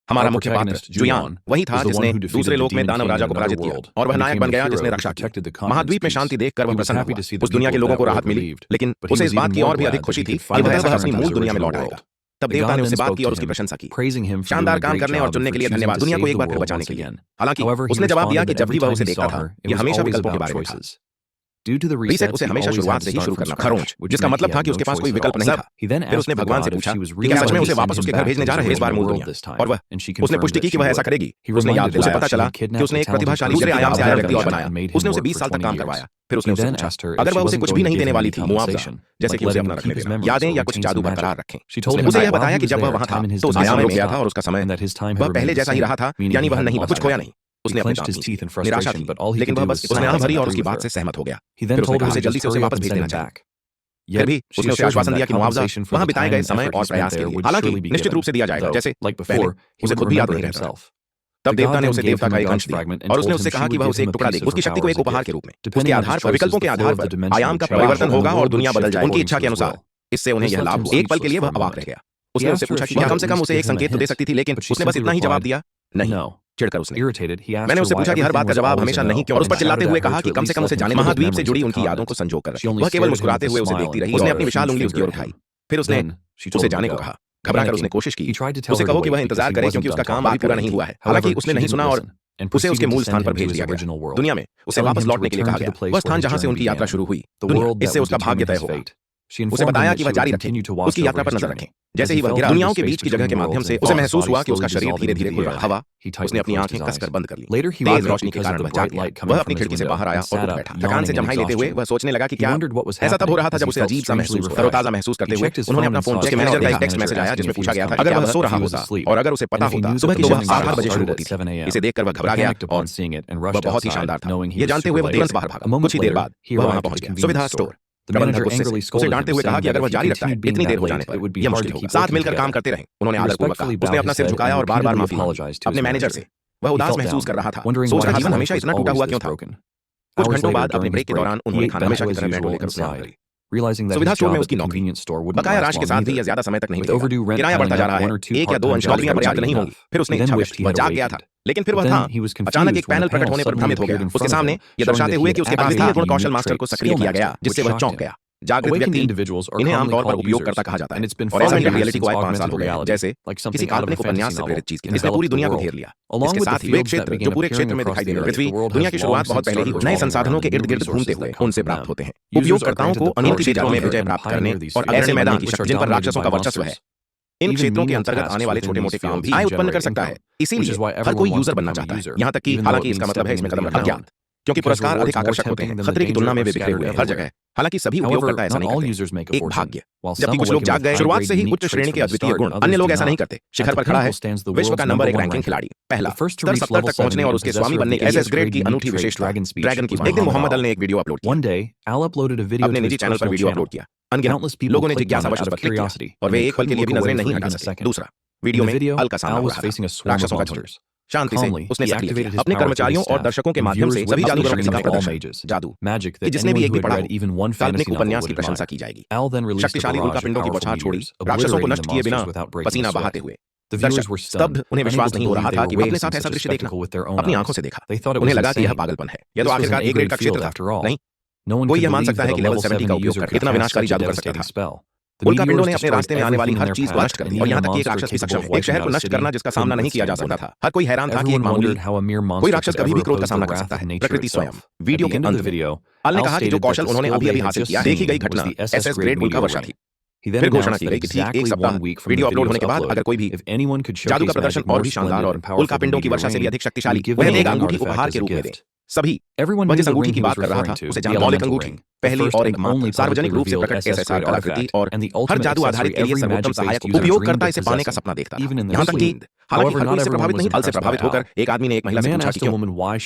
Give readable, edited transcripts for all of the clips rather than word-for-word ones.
हमारा मुख्य पात्र जुयान वही था जिसने दूसरे लोक में दानव राजा को पराजित किया और वह नायक बन गया जिसने रक्षा की। महाद्वीप में शांति देखकर वह प्रसन्न हुआ। उस दुनिया के लोगों को राहत मिली, लेकिन उसे इस बात की और भी अधिक खुशी थी कि वह अपनी मूल दुनिया में लौट आएगा। तब देवता ने उससे बात की और उसकी प्रशंसा की। शानदार काम करने और चुनने के लिए धन्यवाद दुनिया को एक बार फिर बचाने के लिए। हालांकि उसने जवाब दिया कि जब भी वह उसे देखता था यह हमेशा विकल्पों के बारे में था। रीसेट उसे हमेशा शुरुआत से ही शुरू करना खरोंच, जिसका मतलब था कि उसके पास कोई विकल्प नहीं था। फिर उसने भगवान से पूछा कि क्या सच में उसे वापस उसके घर भेजने जा रहे हैं इस बार मूल दुनिया, और वह उसने पुष्टि की कि वह ऐसा करेगी। उसने याद उसे पता चला कि उसने एक प्रतिभाशाली दूसरे आयाम से आया व्यक्ति और बनाया। उसने उसे 20 साल तक काम करवाया। फिर उसने उससे पूछा अगर वह उसे कुछ भी नहीं देने वाली थी, मुआवजा जैसे कि उसे अपना रखने देना, यादें या कुछ जादू बरकरार रखें। उसने उसे यह बताया कि जब वह वहां था तो उस आयाम में रुक गया था और उसका समय वह पहले जैसा ही रहा था, यानी वह नहीं कुछ खोया नहीं। उसने अपने दांत मीचे, निराशा थी, लेकिन वह बस उसने आंख भरी और उसकी बात से सहमत हो गया। फिर उसने कहा उसे जल्दी से उसे वापस भेज देना चाहिए। फिर भी उसने उसे आश्वासन दिया कि मुआवजा वहां बिताए गए समय और प्रयास के लिए हालांकि निश्चित रूप से दिया जाएगा, जैसे पहले उसे खुद भी याद नहीं रहता। तब देवता ने उसे देवता का एक अंश दिया और उसने उससे कहा कि वह उसे एक टुकड़ा देगी, उसकी शक्ति को एक उपहार के रूप में। उसके आधार पर, विकल्पों के आधार पर आयाम का परिवर्तन होगा और दुनिया बदल जाएगी उनकी इच्छा के अनुसार। इससे उन्हें यह लाभ हुआ। एक पल के लिए वह अवाक रह गया। उसने उससे पूछा कि क्या कम से कम उसे एक संकेत तो दे सकती थी, लेकिन उसने बस इतना ही जवाब दिया, नहीं। चिढ़कर उसने मैंने उससे पूछा कि हर बात का जवाब हमेशा नहीं क्यों, और उस पर चिल्लाते हुए कहा कि कम से कम उसे जाने महाद्वीप से जुड़ी उनकी यादों को संजो कर रखे। वह केवल मुस्कुराते हुए उसे देखती रही। उसने अपनी विशाल उंगली उसकी ओर उठाई। फिर उसने उसे जाने को कहा। घबराकर उसने कोशिश की उसे कहो कि वह इंतजार करे क्योंकि उसका काम अभी पूरा नहीं हुआ है। हालांकि उसने नहीं सुना और उसे उसके मूल स्थान पर भेज दिया गया। दुनिया में उसे वापस लौटने के लिए कहा गया, वह स्थान जहां से उनकी यात्रा शुरू हुई। इससे उसका भाग्य तय होगा। उसे बताया कि वह जारी रखे, उसकी यात्रा पर नजर रखें। जैसे ही वह गिरा, दुनियाओं के बीच की जगह के माध्यम से उसे महसूस हुआ कि उसका शरीर धीरे धीरे खुल रहा। हवा उसने अपनी आंखें कसकर बंद कर ली। तेज रोशनी के कारण वह जाग गया। वह अपनी खिड़की से बाहर आया और उठ बैठा। थकान से जम्हाई लेते हुए वह सोचने लगा कि क्या ऐसा तब हो रहा था जब उसे अजीब सा महसूस हुआ। तरोताजा महसूस करते हुए उन्होंने अपना फोन उसके मैनेजर का एक टेक्स्ट मैसेज आया जिसमें पूछा गया था अगर वह सो रहा होता और अगर उसे पता होता सुबह की सुबह 8 बजे शुरू होती थी। इसे देखकर वह घबरा गया और वह बहुत ही शानदार था। ये जानते हुए वह तुरंत बाहर भागा। कुछ ही देर बाद वह वहां पहुंच गया। सुविधा स्टोर प्रबंधक उसे डांटते हुए कहा कि अगर वह जारी रखता है इतनी देर हो जाने पर यह मुश्किल होगा। साथ मिलकर काम करते रहें, उन्होंने आदरपूर्वक कहा। उसने अपना सिर झुकाया और बार-बार माफी मांगी अपने मैनेजर से। वह उदास महसूस कर रहा था, सोच रहा जीवन हमेशा इतना टूटा हुआ क्यों था। कुछ घंटों बाद अपने ब्रेक के दौरान उन्होंने खाना हमेशा की तरह ब्रेड रोल लेकर उसे आम करी। सुविधा स्टोर में उसकी नौकरी, बकाया राशि के साथ भी यह ज्यादा समय तक नहीं मिलेगा। किराया बढ़ता जा रहा है, 1 या 2 अंश नौकरियां पर्याप्त नहीं होंगी। फिर उसने इच्छा व्यक्त की, वह जाग गया था, लेकिन फिर वह था अचानक एक पैनल प्रकट होने पर भ्रमित हो गया। उसके सामने यह दर्शाते हुए कि उसके पास था गुण कौशल मास्टर को सक्रिय किया गया, जिससे वह चौंक गया। जागृत व्यक्ति इन्हें आमतौर पर उपयोगकर्ता कहा जाता है और ऐसा ही रियलिटी को आज 5 साल हो गए जैसे किसी काल्पनिक उपन्यास से प्रेरित चीज की। इसने पूरी दुनिया को घेर लिया। इसके साथ ही वे क्षेत्र जो पूरे क्षेत्र में दिखाई देने पृथ्वी दुनिया की शुरुआत बहुत पहले ही नए संसाधनों के इर्द गिर्द घूमते हुए उनसे प्राप्त होते हैं। उपयोगकर्ताओं को अनियंत्रित क्षेत्रों में विजय प्राप्त करने और ऐसे मैदान की शक्ति जिन पर राक्षसों का वर्चस्व है, इन क्षेत्रों के अंतर्गत आने वाले छोटे मोटे काम भी आय उत्पन्न कर सकता है। इसीलिए हर कोई यूजर बनना चाहता है। यहाँ तक कि हालांकि इसका मतलब है इसमें कदम रखना अज्ञात, क्योंकि पुरस्कार अधिक आकर्षक होते हैं। खतरे की तुलना में वे बिखरे हुए हैं हर जगह। हालांकि सभी उपयोगकर्ता ऐसा नहीं करते। एक भाग्य, जबकि कुछ लोग जाग गए शुरुआत से ही उच्च श्रेणी के अद्वितीय गुण, अन्य लोग ऐसा नहीं करते। शिखर पर खड़ा है विश्व का नंबर 1 रैंकिंग खिलाड़ी, पहला स्तर 70 तक पहुंचने और उसके स्वामी बनने की एसएस ग्रेड की अनूठी विशेषता ड्रैगन की। एक दिन मोहम्मद अल ने एक वीडियो अपलोड किया, अपने निजी चैनल पर वीडियो अपलोड किया। अनगिनत लोगों ने जिज्ञासावश उस पर क्लिक किया और वे एक पल के लिए भी नजरें नहीं हटा सके। दूसरा वीडियो में अल का सामना हो रहा था, राक्षसों का झुंड। शांति से उसने सक्रिय किया अपने कर्मचारियों और दर्शकों के माध्यम से सभी जादूगरों के साथ प्रदर्शन जादू कि जिसने भी एक भी पढ़ा हो, काल्पनिक उपन्यास की प्रशंसा की जाएगी। शक्तिशाली उल्कापिंडों की बौछार छोड़ी, राक्षसों को नष्ट किए बिना पसीना बहाते हुए। दर्शक स्तब्ध, उन्हें विश्वास नहीं हो रहा था कि वे अपने साथ ऐसा दृश्य देखना अपनी आंखों से देखा। उन्हें लगा कि यह पागलपन है। यह तो आखिरकार एक ग्रेड का क्षेत्र था। नहीं, कोई यह मान सकता है कि लेवल 70 का उपयोग कर इतना विनाशकारी जादू कर सकता था। उल्कापिंडों ने अपने रास्ते में आने वाली हर चीज को नष्ट कर दी और यहाँ तक कि एक राक्षस भी सक्षम है एक शहर को नष्ट करना जिसका सामना नहीं किया जा सकता था। हर कोई हैरान था कि एक मामूली कोई राक्षस कभी भी क्रोध का सामना कर सकता है, प्रकृति स्वयं। वीडियो के अंत अल ने कहा कि जो कौशल उन्होंने अभी हासिल किया, देखी गई घटना एसएस ग्रेड उल्का वर्षा थी। फिर घोषणा की गई कि ठीक एक सप्ताह वीडियो अपलोड होने के बाद अगर कोई भी जादू का प्रदर्शन और भी शानदार और उल्कापिंडों की वर्षा से भी अधिक शक्तिशाली वह एक अंगूठी उपहार के रूप में दे। सभी वह जिस अंगूठी की बात कर रहा था उसे मौलिक अंगूठी, पहली और एकमात्र सार्वजनिक रूप से प्रकट एसएसआर कलाकृति और हर जादू आधारित के लिए सर्वोत्तम सहायक उपयोगकर्ता इसे पाने का सपना देखता था। यहाँ तक कि हालांकि हर कोई इससे प्रभावित नहीं, अल से प्रभावित होकर एक आदमी ने एक महिला से पूछा कि क्यों।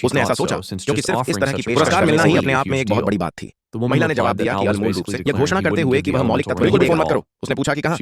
उसने ऐसा सोचा क्योंकि सिर्फ इस तरह की पुरस्कार मिलना ही अपने आप में एक बहुत बड़ी बात थी। महिला ने जवाब दिया कि अल मूल रूप से यह घोषणा करते हुए कि वह मौलिक तत्व बिल्कुल फोन मत करो। उसने पूछा कि कहां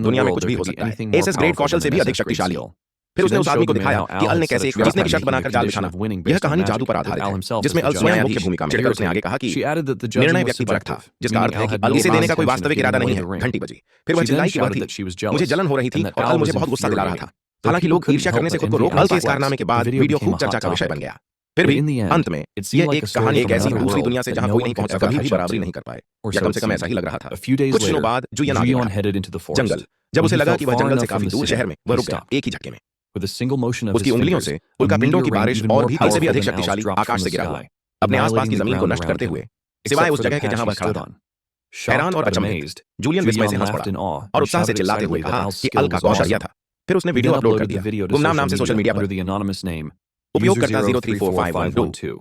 दुनिया में कुछ भी हो सकता है, एसएस ग्रेड कौशल से भी अधिक शक्तिशाली हो। फिर उसने उस आदमी को दिखाया कि अल ने कैसे एक जीतने की शर्त बनाकर जाल बिछाना। यह कहानी जादू पर आधारित है जिसमें अल स्वयं मुख्य भूमिका में। उसने आगे कहा कि निर्णय व्यक्तिपरक था, जिसका अर्थ है कि अल इसे देने का कोई वास्तविक इरादा नहीं है। घंटी बजी, फिर वह चिल्लाई कि वह थी, मुझे जलन हो रही थी और अल मुझे बहुत गुस्सा दिला रहा था। हालांकि लोग ईर्ष्या करने से खुद को रोक नहीं पाए। इस कारनामे के बाद वीडियो खूब चर्चा का विषय बन गया। फिर भी अंत में ये एक कहानी एक ऐसी दूसरी दुनिया से जहां कोई नहीं पहुंच सकता, कभी भी बराबरी नहीं कर पाए, या कम से कम ऐसा ही लग रहा था। कुछ दिनों बाद जुयन आगे बढ़ा जंगल। जब उसे लगा कि वह जंगल से काफी दूर शहर में, वह रुक गया एक ही झटके में। उसकी उंगलियों से उल्कापिंडों की बारिश और भी तेज से भी अधिक शक्तिशाली आकाश से गिरा हुआ, अपने आसपास की जमीन को नष्ट करते हुए, सिवाय उस जगह के जहां वह खड़ा था। हैरान और अचंभित जूलियन विस्मय से हंस पड़ा और उत्साह से चिल्लाते हुए कहा कि अल का कौशल यह था। फिर उसने वीडियो अपलोड कर दिया गुमनाम नाम से सोशल मीडिया पर। उपयोगकर्ता 0345112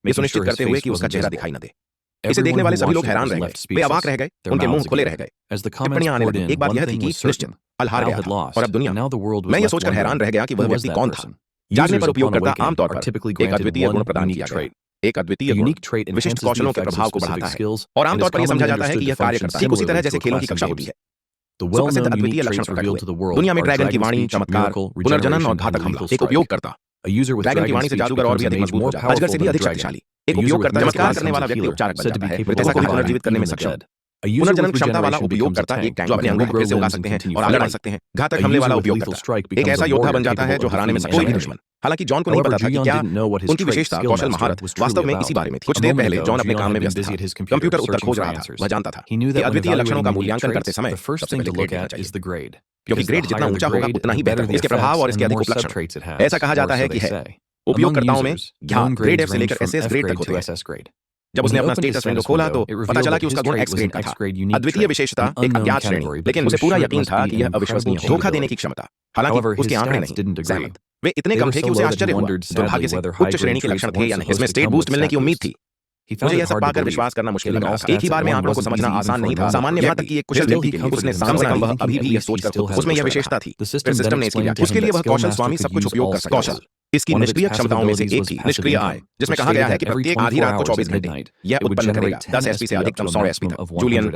ये सुनिश्चित करते हुए कि उसका चेहरा दिखाई न दे। इसे देखने वाले सभी लोग हैरान रह गए, वे अवाक रह गए, उनके मुंह खुले रह गए। टिप्पणियां आने लगी। एक बात यह थी कि निश्चित अल हार गया था और अब दुनिया। मैं ये सोचकर हैरान रह गया कि वह व्यक्ति कौन था। जागने पर उपयोगकर्ता आमतौर पर एक अद्वितीय गुण प्रदान किया गया। एक अद्वितीय गुण विशिष्ट कौशलों के प्रभाव को बढ़ाता है और आमतौर पर यह समझा जाता है कि यह कार्य करता है, उसी तरह जैसे खेलों की कक्षा होती है। सुप्रसिद्ध अद्वितीय लक्षण प्रकट हुए। दुनिया में ड्रैगन की वाणी, चमत्कार, पुनर्जनन और घातक हमला। एक उपयोगकर्ता ड्रैगन की वाणी से जादूगर और भी अधिक मजबूत हो जाता है, अजगर से भी अधिक शक्तिशाली। एक उपयोगकर्ता चमत्कार करने वाला व्यक्ति उपचारक बन जाता है, मृतकों को भी पुनर्जीवित करने में सक्षम। पुनर्जनन क्षमता वाला उपयोगकर्ता एक टैंक जो अपने अंगों को फिर से उगा सकते हैं और आगे बढ़ सकते हैं। घातक हमले वाला उपयोगकर्ता एक ऐसा योद्धा बन जाता है जो हराने में सक्षम है दुश्मन। हालांकि जॉन को नहीं पता था कि क्या उनकी विशेषता कौशल महारत वास्तव में इसी बारे में थी। कुछ देर पहले जॉन अपने काम में व्यस्त था, कंप्यूटर उत्तर खोज रहा था। वह जानता था कि अद्वितीय लक्षणों का मूल्यांकन करते समय सबसे पहले ग्रेड लेना चाहिए, क्योंकि ग्रेड जितना ऊंचा होगा उतना ही बेहतर। इसके प्रभाव और इसके अधिक उपलक्षण ऐसा कहा जाता है कि है उपयोगकर्ताओं में ग्रेड एफ से लेकर एसएस ग्रेड तक होते हैं। जब उसने अपना स्टेटस विंडो खोला तो पता चला कि उसका गुण एक्स ग्रेड का था, अद्वितीय विशेषता, एक अज्ञात श्रेणी, लेकिन उसे पूरा यकीन था कि यह अविश्वसनीय है। धोखा देने की क्षमता। हालांकि उसके आंकड़े नहीं सहमत, वे इतने कम थे कि उसे आश्चर्य हुआ। दुर्भाग्य से उच्च श्रेणी के लक्षण थे या नहीं, इसमें स्टेट बूस्ट मिलने की उम्मीद थी। मुझे यह सब पाकर विश्वास करना मुश्किल लग रहा था। एक ही बार में आंकड़ों को समझना आसान नहीं था, सामान्य यहाँ तक कि एक कुशल व्यक्ति के लिए उसने कम से कम वह अभी भी यह सोचकर उसमें यह विशेषता थी। फिर सिस्टम ने इसकी व्याख्या, उसके लिए वह कौशल स्वामी सब कुछ उपयोग कर सकता। कौशल इसकी निष्क्रिय क्षमताओं में से एक थी निष्क्रिय आय, जिसमें कहा गया है कि प्रत्येक आधी रात को 24 घंटे यह उत्पन्न करेगा 10 एसपी से अधिकतम 100 एसपी तक। जूलियन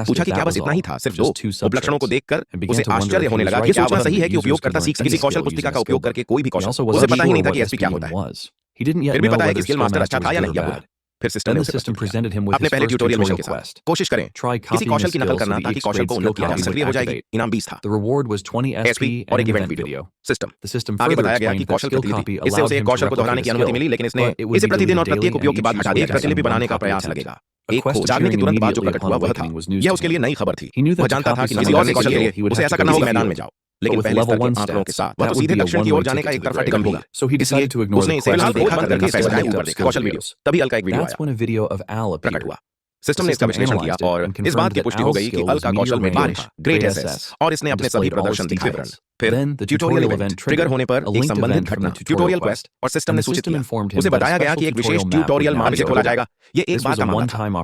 पूछा कि क्या बस इतना ही था, सिर्फ 2 उपलक्षणों को देखकर उसे आश्चर्य होने लगा कि क्या वह सही है कि उपयोगकर्ता सीख किसी कौशल पुस्तिका का उपयोग करके कोई भी कौशल। उसे पता ही नहीं था कि एसपी क्या होता है, फिर भी पता है कि स्किल मास्टर अच्छा था या नहीं या बुरा। फिर सिस्टम ने अपने पहले ट्यूटोरियल मिशन के साथ कोशिश करें किसी कौशल की नकल करना ताकि कौशल को उन्नत किया जा सके। सक्रिय हो जाएगी। इनाम 20 था, एसपी और एक इवेंट वीडियो। सिस्टम आगे बताया गया कि कौशल प्रतिलिपि, इससे उसे एक कौशल को दोहराने की अनुमति मिली, लेकिन इसने इसे प्रतिदिन और प्रत्येक उपयोग के बाद हटा दिया। प्रतिलिपि बनाने का प्रयास लगेगा। एक खोज जागने के तुरंत बाद जो प्रकट हुआ वह था, यह उसके लिए नई खबर थी। वह जानता था कि किसी और कौशल के लिए उसे ऐसा करना होगा, मैदान में जाओ, लेकिन पहले स्तर के आंकड़ों के साथ वह तो सीधे दक्षिण की ओर जाने का एक तरफा टिकट होगा। इसलिए उसने इसे फिलहाल खोज बंद करके फैसला किया ऊपर देखा कौशल वीडियो। तभी अल का एक वीडियो आया, प्रकट हुआ। सिस्टम ने इसका विश्लेषण किया और इस बात की पुष्टि हो गई कि अल का कौशल में बारिश, ग्रेट एसएस और इसने अपने सभी प्रदर्शन दिखाए। फिर ट्यूटोरियल इवेंट ट्रिगर होने पर एक संबंधित घटना, ट्यूटोरियल क्वेस्ट, और सिस्टम ने सूचित किया। उसे बताया गया कि एक विशेष ट्यूटोरियल मार्ग से खोला जाएगा। ये एक बार का मामला था।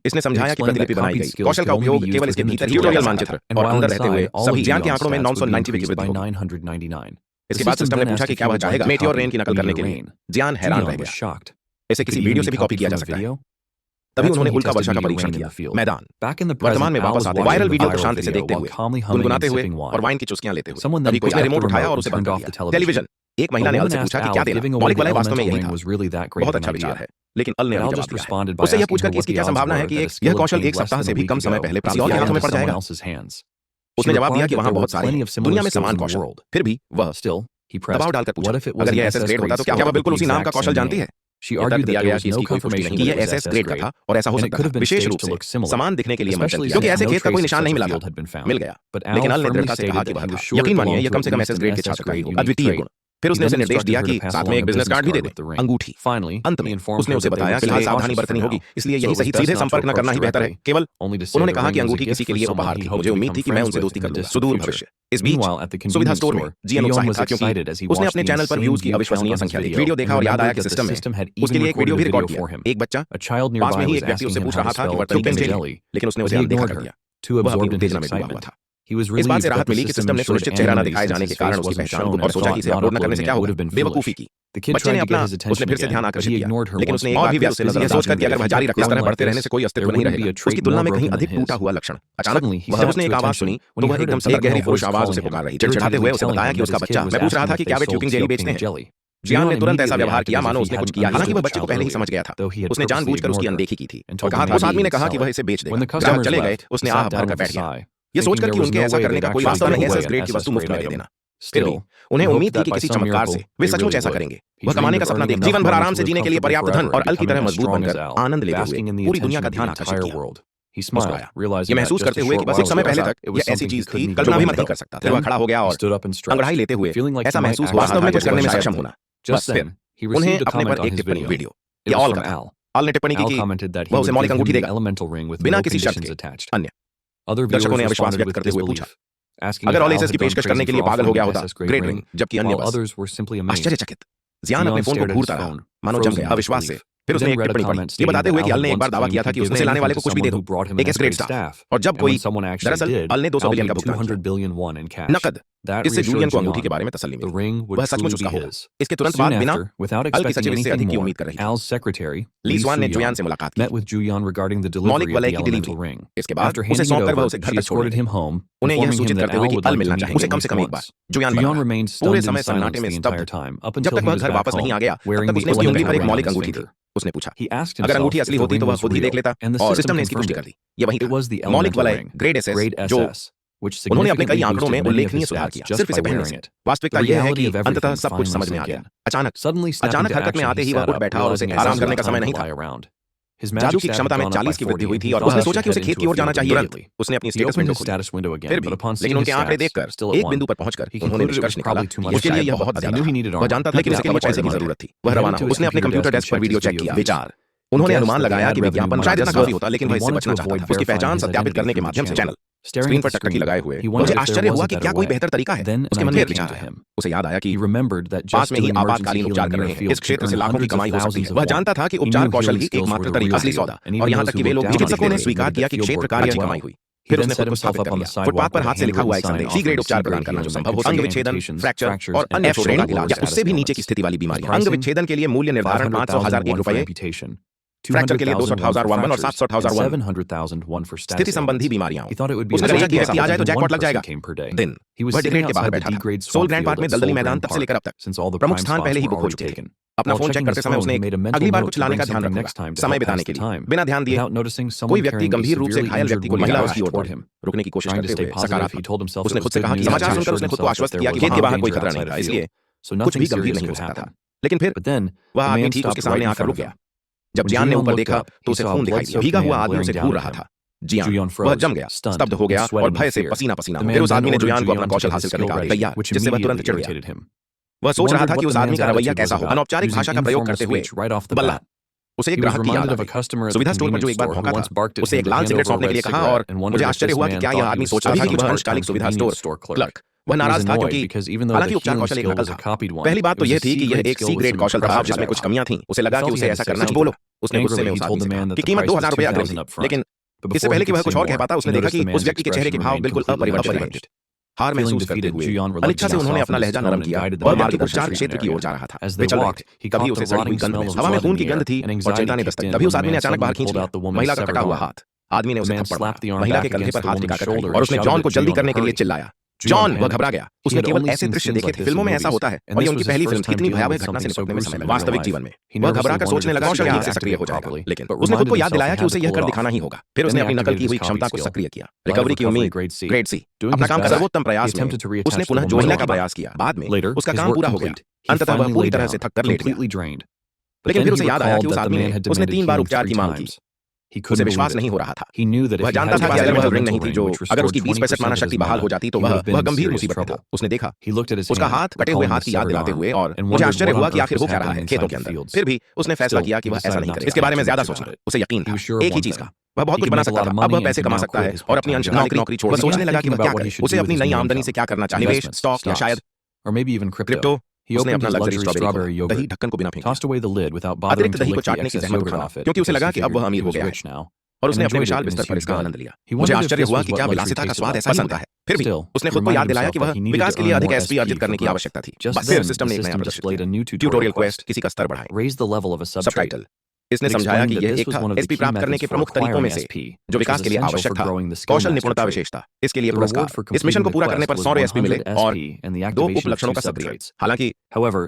इसने समझाया कि प्रतिलिपि बनाई गई कौशल का उपयोग केवल इसके भीतर ट्यूटोरियल मानचित्र और अंदर रहते हुए सभी ज्ञान के आंकड़ों में 999 की वृद्धि होगी। इसके बाद सिस्टम ने पूछा कि क्या वह चाहेगा मेटियोर रेन की नकल करने के लिए। जियान हैरान रह गया, इसे किसी वीडियो से भी कॉपी किया जा सकता है। तभी उन्होंने उल्का वर्षा का परीक्षण किया। मैदान वर्तमान में वापस आते वायरल वीडियो को शांति से देखते हुए, गुनगुनाते हुए और वाइन की चुस्कियां लेते हुए तभी कोई ने रिमोट उठाया और उसे बंद कर दिया। टेलीविजन। एक महिला ने अल से पूछा कि क्या देना। मौलिक वलय वास्तव में यही था। बहुत अच्छा विचार है, लेकिन अल ने जवाब दिया। उससे यह पूछकर कि इसकी क्या संभावना है कि यह कौशल एक सप्ताह से भी कम समय पहले किसी और के हाथों में पड़ जाएगा। उसने जवाब दिया कि वहां बहुत सारे दुनिया में समान कौशल। फिर भी वह दबाव डालकर पूछा, अगर यह एसएस ग्रेड होता तो क्या वह बिल्कुल उसी नाम का कौशल जानती है। तर्क दिया गया कि इसकी कोई पुष्टि नहीं कि यह एसएस ग्रेड का था और ऐसा हो सकता था, विशेष रूप से समान दिखने के लिए मंजूर किया, क्योंकि ऐसे खेत का कोई निशान नहीं मिला था। मिल गया, लेकिन अल ने दृढ़ता से कहा कि वह था। यकीन मानिए यह कम से कम एसएस ग्रेड के छात्र का ही होगा, अद्वितीय गुण। फिर उसने उसे निर्देश दिया कि साथ में एक बिजनेस कार्ड भी दे दे, अंगूठी। अंत में उसने उसे बताया कि फिलहाल सावधानी बरतनी होगी, इसलिए यही सही, सीधे संपर्क न करना ही बेहतर है। केवल उन्होंने कहा कि अंगूठी किसी के लिए उपहार थी, मुझे उम्मीद थी कि मैं उनसे दोस्ती कर लूंगा सुदूर भविष्य। इस बीच सुविधा स्टोर में जियान उत्साहित था क्योंकि उसने अपने चैनल पर व्यूज की अविश्वसनीय संख्या देखी। वीडियो देखा और याद आया कि सिस्टम ने उसके लिए एक वीडियो भी रिकॉर्ड किया। एक बच्चा पास में ही एक व्यक्ति उससे पूछ रहा था कि वर्तनी कैसे है, लेकिन उसने उसे अनदेखा कर दिया। वह अपनी उत्तेजना में डूबा हुआ था। इस बात से राहत मिली कि सिस्टम ने सुनिश्चित चेहरा न दिखाए जाने के कारण उसकी पहचान को और सोचा कि इसे अपलोड न करने से क्या होगा। बेवकूफी की। बच्चे ने उसने फिर से ध्यान आकर्षित किया, लेकिन उसने एक बार भी व्यस्त यह सोचकर कि अगर वह जारी रखे इस तरह बढ़ते रहने से कोई अस्तित्व नहीं रहेगा। उसकी तुलना में कहीं अधिक टूटा हुआ लक्षण। अचानक जब उसने एक आवाज सुनी तो वह एकदम से गहरी पुरुष आवाज उसे पुकार रही। चिढ़चिढ़ाते हुए उसे बताया कि उसका बच्चा, मैं पूछ रहा था कि क्या वे च्यूपिंग जेली बेचते हैं। जियान ने तुरंत ऐसा व्यवहार किया मानो उसने कुछ किया। हालांकि वह बच्चे को पहले ही समझ गया था। उसने जानबूझकर उसकी अनदेखी की थी और कहा था, उस आदमी ने कहा कि वह इसे बेच देगा। ग्राहक चले गए, उसने आह भरकर बैठ गया, ये सोचकर कि उनके ऐसा करने का कोई वास्तव नहीं है। एसएस ग्रेड की वस्तु मुफ्त में दे देना। फिर भी उन्हें उम्मीद थी कि किसी चमत्कार से वे सचमुच ऐसा करेंगे। वह कमाने का सपना देख जीवन भर आराम से जीने के लिए पर्याप्त धन और अल की तरह मजबूत बनकर आनंद लेते हुए पूरी दुनिया का ध्यान आकर्षित किया। मुस्कुराया, ये महसूस करते हुए कि बस एक समय पहले तक यह ऐसी चीज थी कल्पना भी मत ही कर सकता। फिर वह खड़ा हो गया और अंगड़ाई लेते हुए ऐसा महसूस हुआ वास्तव में कुछ करने में सक्षम होना। बस फिर उन्हें अपने पर एक टिप्पणी वीडियो या ऑल का था। ऑल ने टिप्पणी की कि वह उसे मौलिक अंगूठी देगा बिना किसी शर्त के। अन्य दर्शकों ने अविश्वास व्यक्त करते हुए पूछा, अगर ऑल एसेस की पेशकश करने के लिए पागल हो गया होता ग्रेट रिंग, जबकि अन्य बस आश्चर्यचकित। जियान अपने फोन को घूरता रहा, मानो जम गया अविश्वास से। फिर उसने एक टिप्पणी पढ़ी, ये बताते हुए कि अल ने एक बार दावा किया था कि उसे लाने वाले को कुछ भी दे दो, एक एस ग्रेड स्टाफ। और जब कोई दरअसल अल ने 200 बिलियन का भुगतान किया नकद। इससे जूलियन को अंगूठी के बारे में तसल्ली मिली, वह सचमुच उसका होगा। इसके तुरंत बाद बिना अल की सचिव इससे अधिक की उम्मीद कर रही थी। ली स्वान ने जुयान से मुलाकात की, मौलिक वलय की डिलीवरी। इसके बाद उसे सौंपकर वह उसे घर तक छोड़ गई, उन्हें यह सूचित करते हुए कि अल मिलना चाहिए उसे कम से कम एक बार। जुयान पूरे समय सन्नाटे में स्तब्ध जब तक वह घर वापस नहीं आ गया, तब तक उसने उसकी उंगली पर एक मौलिक अंगूठी थी। उसने पूछा, अगर अंगूठी असली होती तो वह खुद ही देख लेता, और सिस्टम ने इसकी पुष्टि कर दी। ये वही था, मौलिक वलय ग्रेड एसएस, जो उन्होंने अपने कई आंकड़ों में उल्लेखनीय सुधार किया सिर्फ इसे पहनने से। वास्तविकता यह है कि अंततः सब कुछ समझ में आ गया। अचानक हरकत में आते ही वह उठ बैठा और उसे आराम करने का समय नहीं था। जादू की क्षमता में 40 की वृद्धि हुई थी और उसने सोचा कि उसे खेत की ओर जाना चाहिए। उसने अपनी स्टेटस विंडो खोली, फिर भी लेकिन उनके आंकड़े देखकर एक बिंदु पर पहुंचकर उन्होंने निष्कर्ष निकाला उसके लिए यह बहुत ज्यादा था। वह जानता था लेकिन इसके लिए पैसे की जरूरत थी। वह रवाना हुआ। उसने अपने कंप्यूटर डेस्क पर वीडियो चेक किया। विचार, उन्होंने अनुमान लगाया कि विज्ञापन शायद इतना काफी होता, लेकिन वह इससे बचना चाहता था। उसकी पहचान सत्यापित करने के माध्यम से चैनल स्क्रीन पर टकटकी लगाए हुए मुझे आश्चर्य हुआ कि क्या कोई बेहतर तरीका है। उसके मन में विचार आया। उसे याद आया कि पास में ही आपातकालीन उपचार कर रहे हैं, इस क्षेत्र से लाखों की कमाई हो सकती है। वह जानता था कि उपचार कौशल ही एकमात्र तरीका, असली सौदा। और यहाँ तक कि वे लोग चिकित्सकों ने स्वीकार किया कि क्षेत्र कार्य की कमाई हुई। फिर उसने खुद को स्थापित कर लिया। फुटपाथ पर हाथ से लिखा हुआ एक संदेश, सी ग्रेड उपचार प्रदान करना जो संभव हो, अंग विच्छेदन, फ्रैक्चर और अन्य श्रेणी के इलाज या उससे भी नीचे की स्थिति वाली बीमारियां। अंग विच्छेदन के लिए मूल्य निर्धारण 500,001 रुपए, फ्रैक्चर के लिए 260,001 और 760,001 स्थिति संबंधी बीमारियां। उसने सोचा कि ऐसा आ जाए तो जैकपॉट लग जाएगा। दिन वह डिग्रेड के बाहर बैठा था। सोल ग्रैंड पार्क में दलदली मैदान तब से लेकर अब तक प्रमुख स्थान पहले ही बुक हो चुके थे। अपना फोन चेक करते समय उसने अगली बार कुछ लाने का ध्यान रखा, समय बिताने के लिए। बिना ध्यान दिए कोई व्यक्ति गंभीर रूप से घायल व्यक्ति को महिला उसकी ओर बढ़े, रुकने की कोशिश करते हुए सकारात्मक। उसने खुद से कहा कि समाचार सुनकर उसने खुद को आश्वस्त किया कि खेत के बाहर कोई खतरा नहीं था, इसलिए कुछ भी गंभीर नहीं हो सकता था। लेकिन फिर वह आदमी ठीक उसके सामने आकर रुक गया। जब जियान ने ऊपर देखा तो उसे खून दिखाई दिया। भीगा हुआ आदमी उसे घूर रहा था। जियान वह जम गया, स्तब्ध हो गया और भय से पसीना पसीना। फिर उस आदमी ने जियान को अपना कौशल हासिल करने का आदेश दिया, जिससे वह तुरंत चिढ़ गया। वह सोच रहा था कि उस आदमी का रवैया कैसा हो। अनौपचारिक भाषा का प्रयोग करते हुए बल्ला उसे एक ग्राहक की याद आ गई। सुविधा स्टोर पर जो एक बार भौंका था, उसे एक लाल सिगरेट सौंपने के लिए कहा और मुझे आश्चर्य हुआ कि क्या यह आदमी सोच रहा था कि वह अंशकालिक सुविधा स्टोर क्लर्क। वह नाराज था क्योंकि हालांकि उपचार कौशल एक नकल था। पहली बात तो यह थी कि यह एक सी ग्रेड कौशल था जिसमें कुछ कमियां थीं। उसे लगा कि उसे ऐसा करना ही बोलो। उसने गुस्से में उस आदमी से कहा कि कीमत 2,000 रुपये अग्रिम थी, लेकिन इससे पहले कि वह कुछ और कह पाता उसने देखा कि उस व्यक्ति के चेहरे के भाव बिल्कुल अपरिवर्तित। हार महसूस करते हुए अनिच्छा से उन्होंने अपना लहजा नरम किया और मार्ग उपचार क्षेत्र की ओर जा रहा था। वे चल रहे थे, कभी उसे सड़ी हुई गंध में, हवा में खून की गंध थी और चिंता ने दस्तक। तभी उस आदमी ने अचानक बाहर खींच लिया महिला का कटा हुआ हाथ। आदमी ने उसे थप्पड़ मारा, महिला के कंधे पर हाथ टिकाकर खड़ी, और उसने जॉन को जल्दी करने के लिए चिल्लाया। जॉन! वह घबरा गया। उसने केवल ऐसे दृश्य देखे थे, फिल्मों में ऐसा होता है, और ये उनकी पहली फिल्म थी। इतनी भयावह घटना से निपटने में समय लगा। वास्तविक जीवन में वह घबरा कर सोचने लगा कि ठीक से सक्रिय हो जाएगा, लेकिन उसने खुद को याद दिलाया कि उसे यह कर दिखाना ही होगा। फिर उसने अपनी नकल की हुई क्षमता को सक्रिय किया। रिकवरी की उम्मीद, ग्रेड सी, अपना काम का सर्वोत्तम प्रयास में उसने पुनः जोड़ने का प्रयास किया। बाद में उसका काम पूरा हो गया। अंततः वह पूरी तरह से थक कर लेट गया। लेकिन फिर उसे याद आया कि उस आदमी ने उसने 3 बार उपचार की मांग की। उसे विश्वास नहीं हो रहा था। वह जानता था कि अगर वह रिंग नहीं थी, जो अगर उसकी 20% माना शक्ति बहाल हो जाती तो वह गंभीर मुसीबत में था। उसने देखा उसका हाथ कटे हुए हाथ की याद दिलाते हुए, और मुझे आश्चर्य हुआ कि आखिर हो क्या रहा है खेतों के अंदर। फिर भी उसने फैसला किया कि वह ऐसा नहीं करेगा। इसके बारे में ज्यादा सोचना उसे यकीन था एक ही चीज का, वह बहुत कुछ बना सकता था। अब वह पैसे कमा सकता है और अपनी अंशकालिक नौकरी छोड़ सोचने लगा कि वह क्या करे। उसे अपनी नई आमदनी से क्या करना चाहिए, निवेश, स्टॉक या शायद क्रिप्टो। उसने अपना लग्जरी स्ट्रॉबेरी दही ढक्कन को बिना फेंके अतिरिक्त दही को चाटने की जहमत उठाना, क्योंकि उसे लगा कि अब वह अमीर हो गया है, और उसने अपने विशाल बिस्तर पर इसका आनंद लिया। मुझे आश्चर्य हुआ कि क्या विलासिता का स्वाद ऐसा पसंद है। फिर भी उसने खुद को याद दिलाया कि वह विकास के लिए अधिक एसपी अर्जित करने की आवश्यकता थी। बस फिर सिस्टम ने एक नया प्रदर्शित किया, ट्यूटोरियल क्वेस्ट, किसी का स्तर बढ़ाएं, सबटाइटल। इसने समझाया कि यह एक था एसपी प्राप्त करने के प्रमुख तरीकों में से जो विकास के लिए आवश्यक था, कौशल, निपुणता, विशेषता। इसके लिए पुरस्कार, इस मिशन को पूरा करने पर 100 एसपी मिले और 2 उपलक्षणों का सक्रिय। हालांकि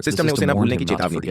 सिस्टम ने उसे न भूलने की चेतावनी दी।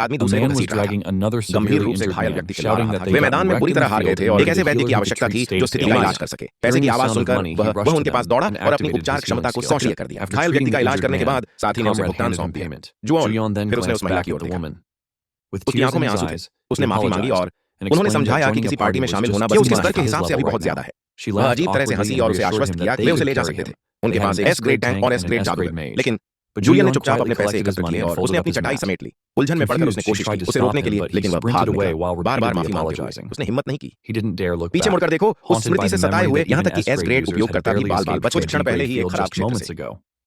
आदमी A दूसरे को man was घसीट रहा dragging था, another गंभीर severely रूप से injured घायल man, व्यक्ति के shouting रहा that था। they वे got मैदान में बुरी तरह हार गए थे और एक ऐसे वैद्य की आवश्यकता थी जो स्थिति का इलाज कर सके। पैसे की आवाज सुनकर वह उनके पास दौड़ा और अपनी उपचार क्षमता को सक्रिय कर दिया। घायल व्यक्ति का इलाज करने के बाद साथी ने उसे भुगतान सौंप दिया। जुआन फिर उसने उस महिला की ओर देखा, उसकी आंखों में आंसू थे। उसने माफी मांगी और उन्होंने समझाया कि किसी पार्टी में शामिल होना बस उसके स्तर के हिसाब से अभी बहुत ज्यादा है। वह अजीब तरह से हंसी और उसे आश्वस्त किया कि वे उसे ले जा सकते थे। उनके पास एक एस ग्रेड टैंक और एस ग्रेड जादूगर, लेकिन जूलियन ने चुपचाप अपने पैसे एकत्र किए और उसने अपनी चटाई समेट ली। उलझन में पड़कर उसने कोशिश की उसे रोकने के लिए, लेकिन वह भाग निकला, बार-बार माफी मांगते हुए। उसने हिम्मत नहीं की। पीछे मुड़कर देखो, उस स्मृति से सताए हुए, यहाँ तक कि एस ग्रेड उपयोगकर्ता भी बाल-बाल कुछ क्षण पहले ही एक खराब क्षेत्र से।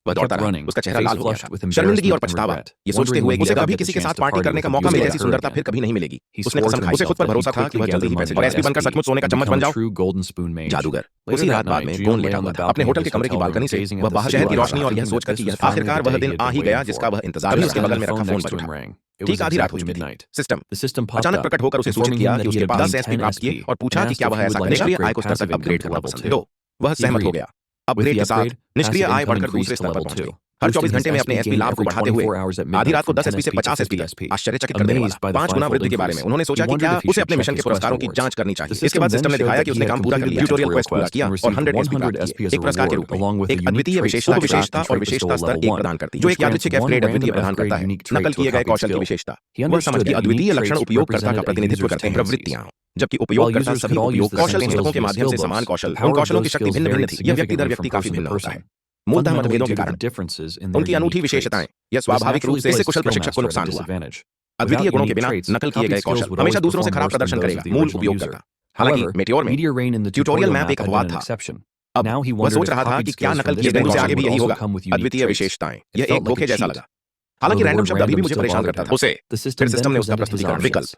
वह दौड़ता रहा, उसका चेहरा लाल हो गया था, शर्मिंदगी और पछतावा, ये सोचते हुए कि उसे कभी किसी के साथ पार्टी करने का मौका मिले, ऐसी सुंदरता फिर कभी नहीं मिलेगी। उसने कसम खाई, उसे खुद पर भरोसा था कि वह जल्दी ही पैसे और एसपी बनकर सचमुच सोने का चम्मच बन जाओ। जादूगर उसी रात बाद में गोंद लेटा हुआ था अपने होटल के कमरे की बालकनी से। वह बाहर शहर की रोशनी और यह सोचकर कि आखिरकार वह दिन आ ही गया जिसका वह इंतजार था। उसके बगल में रखा फोन बज उठा। ठीक आधी रात हो चुकी थी। सिस्टम अचानक प्रकट होकर उसे सूचित किया कि उसके पास 10 एसपी प्राप्त किए और पूछा कि क्या वह ऐसा करेगा। निष्क्रिय आय को स्तर तक अपग्रेड करना पसंद है। तो वह सहमत हो गया। अपग्रेड के साथ निष्क्रिय आय बढ़कर दूसरे स्तर पर पहुंच गई। हर 24 घंटे में अपने एसपी लाभ को बढ़ाते हुए आधी रात को 10 एसपी से 50 एसपी तक, आश्चर्यचकित कर देने वाला 5 गुना वृद्धि के बारे में उन्होंने सोचा कि क्या उसे अपने मिशन के पुरस्कारों की जांच करनी चाहिए। इसके बाद सिस्टम ने दिखाया कि उसने काम पूरा कर लिया, ट्यूटोरियल क्वेस्ट पूरा किया और 100 एसपी प्राप्त किए। एक पुरस्कार के रूप में एक अद्वितीय विशेषता और विशेषता स्तर 1 प्रदान करती है, जो एक यादृच्छिक अपग्रेड अद्वितीय प्रदान करता है। नकल किए गए कौशल की विशेषता। वह समझ गया अद्वितीय लक्षण उपयोगकर्ता का प्रतिनिधित्व करते हैं प्रवृत्तियां, जबकि उपयोगकर्ता सभी उपयोग कौशल पुस्तकों के माध्यम से समान कौशल, उन कौशलों की शक्ति भिन्न भिन्न थी। यह व्यक्ति दर व्यक्ति काफी भिन्न होता है, मूलतः मतभेदों के कारण। उनकी अनूठी विशेषताएं, यह स्वाभाविक रूप से इससे कुशल प्रशिक्षक को नुकसान हुआ। अद्वितीय गुणों के बिना नकल किए गए कौशल हमेशा दूसरों से खराब प्रदर्शन करेगा मूल उपयोगकर्ता। हालांकि मेटियोर में ट्यूटोरियल मैप एक अपवाद था। अब वह सोच रहा था कि क्या नकल किए गए से आगे भी यही होगा। अद्वितीय विशेषताएं, यह एक धोखे जैसा लगा। हालांकि रैंडम शब्द अभी भी मुझे परेशान करता था। उसे फिर सिस्टम ने उसका प्रस्तुतिकरण विकल्प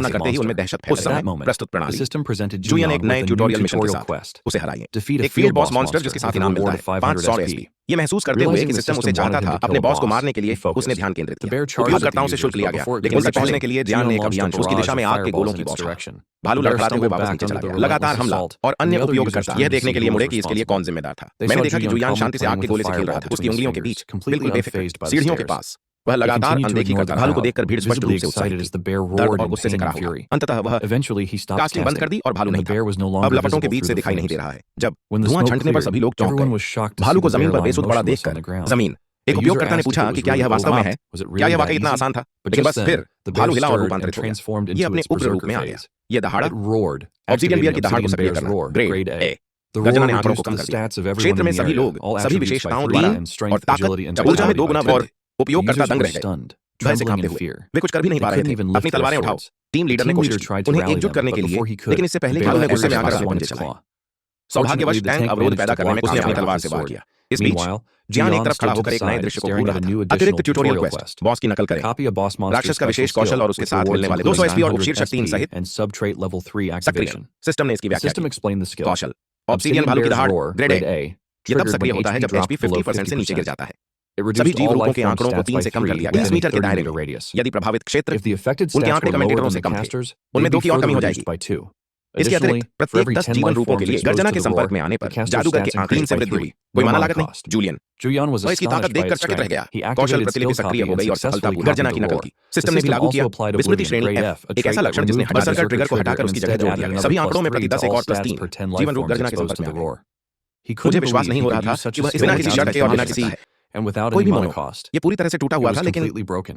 सामना massive करते ही उनमें monster. दहशत फैल At गई। that moment, प्रस्तुत the प्रणाली system presented जुलियन एक Julian नए with a new tutorial mission के tutorial साथ quest. उसे हराइए। Defeat a एक field field boss boss monster monster जिसके with साथ a इनाम reward मिलता of है 500 500 SP. SP। ये महसूस करते हुए Realizing कि the सिस्टम उसे system चाहता wanted him था to kill अपने a बॉस को boss, मारने के लिए he focused. उसने ध्यान केंद्रित The किया। bear charged at उपयोगकर्ताओं the से users, शुल्क लिया but गया, before it लेकिन could उस तक reach पहुंचने it, के लिए ध्यान ने Julian एक launched अभियान a उसकी दिशा barrage में of आग के गोलों fireballs की in its बौछार। direction. भालू The bear लड़खड़ाते हुए stumbled वापस back नीचे under चला the गया। relentless लगातार हमला assault, और and अन्य the other उपयोगकर्ता users यह turned to देखने see के लिए who was मुड़े कि इसके लिए responsible. कौन जिम्मेदार था। They मैंने saw देखा कि Julian जुलियान calmly शांति से playing आग के with a गोले से fire खेल रहा bat था, that was उसकी in his उंगलियों के fingers, बीच, completely बिल्कुल बेफिक्र, unfazed by the सीढ़ियों के stairs. पास। वह He लगातार continued to अनदेखी ignore करता the था, भालू को crowd, देखकर भीड़ स्पष्ट रूप visibly से उत्साहित excited थी। as the bear दर्द roared और in गुस्से से pain करा and होगा। fury. अंततः वह Eventually, he stopped कास्टिंग बंद कर casting, दी और भालू and नहीं the bear was no था। अब longer लपटों के visible बीच से through the दिखाई नहीं दे flames. रहा है। जब When the धुआं smoke छंटने पर cleared, सभी लोग चौंक everyone गए। was shocked to भालू see को the जमीन bear पर lying बेसुध पड़ा motionless on देखकर the ground. जमीन एक A user उपयोगकर्ता ने asked if पूछा it कि was क्या really यह वास्तव में है, overwhelmed. Was it क्या really यह that वाकई इतना easy? आसान था? But लेकिन just बस then, फिर the bear भालू हिला और stirred and रूपांतरित हो गया। transformed ये into अपने its उग्र रूप berserker में आ गया। phase. ये दहाड़ा It roared, obsidian bear activating की दहाड़ को Obsidian सक्रिय Bear's करना, roar, grade grade A. A. The गर्जना roar ने आंकड़ों को reduced कम the कर दिया। stats of everyone क्षेत्र in में the सभी area, लोग all सभी attributes by विशेषताओं 3 द्वारा and और strength, ताकत agility, and जब ऊर्जा में vitality by 2 गुना 2. और The उपयोगकर्ता users दंग were रह गए, stunned, भय से trembling कांपते in हुए। fear. वे कुछ कर भी नहीं They पा रहे couldn't थे। even lift अपनी their तलवारें उठाओ। swords. टीम The लीडर ने team कोशिश leader की tried to उन्हें rally एकजुट them, करने but के लिए, before he could, लेकिन इससे पहले the ही bear भालू ने fired गुस्से में his आकर last सबको one नीचे its चलाया। claw. सौभाग्यवश Fortunately, the tank tank अवरोध managed पैदा to करने walk में clear उसने अपनी out तलवार with से his वार sword. किया। इस बीच Meanwhile, जियान एक Jian तरफ खड़ा stood to होकर the एक नए side, दृश्य को staring घूर at रहा a था। new अतिरिक्त additional tutorial tutorial quest quest. Boss की नकल करें, Copy a boss monster's राक्षस का special विशेष कौशल skill और उसके with साथ rewards मिलने वाले including 200 एसपी और 900 उपशीर्षक 3 SP सहित and subtrait level 3 सक्रियण। activation. सिस्टम ने इसकी The व्याख्या system की। explained the skill. Kaushal obsidian Obsidian भालू की Bear's दहाड़ roar, grade grade A. A, ये तब triggered सक्रिय when होता है HP जब dropped एचपी below 50% से नीचे गिर 50%. जाता है। It सभी reduced जीव all रूपों life के form आंकड़ों को stats 3 by से कम कर 3 दिया by गया 20 adding मीटर के 30 दायरे meter में। radius. यदि प्रभावित क्षेत्र If the affected उनके stats आंकड़े were lower कमेंटेटरों than से the कम थे, casters, उनमें they'd 2 be की और कमी further हो reduced जाएगी। by 2. इसके Additionally, अतिरिक्त for प्रत्येक every 10 10 जीवन life रूपों के forms लिए exposed गर्जना to के the संपर्क roar, में आने the पर caster's जादूगर stats के आंकड़ीन increased से by वृद्धि 3. हुई। कोई No माना mod लागत नहीं। cost. जूलियन Julian was वह इसकी ताकत astonished by देखकर its चकित रह strength. गया। He कौशल activated प्रतिलिपि skill सक्रिय copy हो and गई और successfully सफलतापूर्वक गर्जना copied की the नकल roar. की। The सिस्टम ने भी system लागू also किया applied विस्मृति Oblivion श्रेणी grade एफ, F, a एक trait ऐसा that लक्षण जिसने removed the बर्सरकर berserker ट्रिगर को trigger हटाकर and उसकी जगह instead जोड़ added दिया गया। another सभी आंकड़ों में +3 प्रति to 10 एक all और प्लस stats 3 per 10 life जीवन रूप forms गर्जना के exposed संपर्क to में the आ गए। roar. He couldn't मुझे विश्वास believe नहीं he हो रहा could था use such कि a वह skill बिना किसी without शर्त any के और बिना cost किसी and without कोई any भी mod मोड़। cost. ये पूरी तरह से टूटा It हुआ was था, लेकिन completely broken.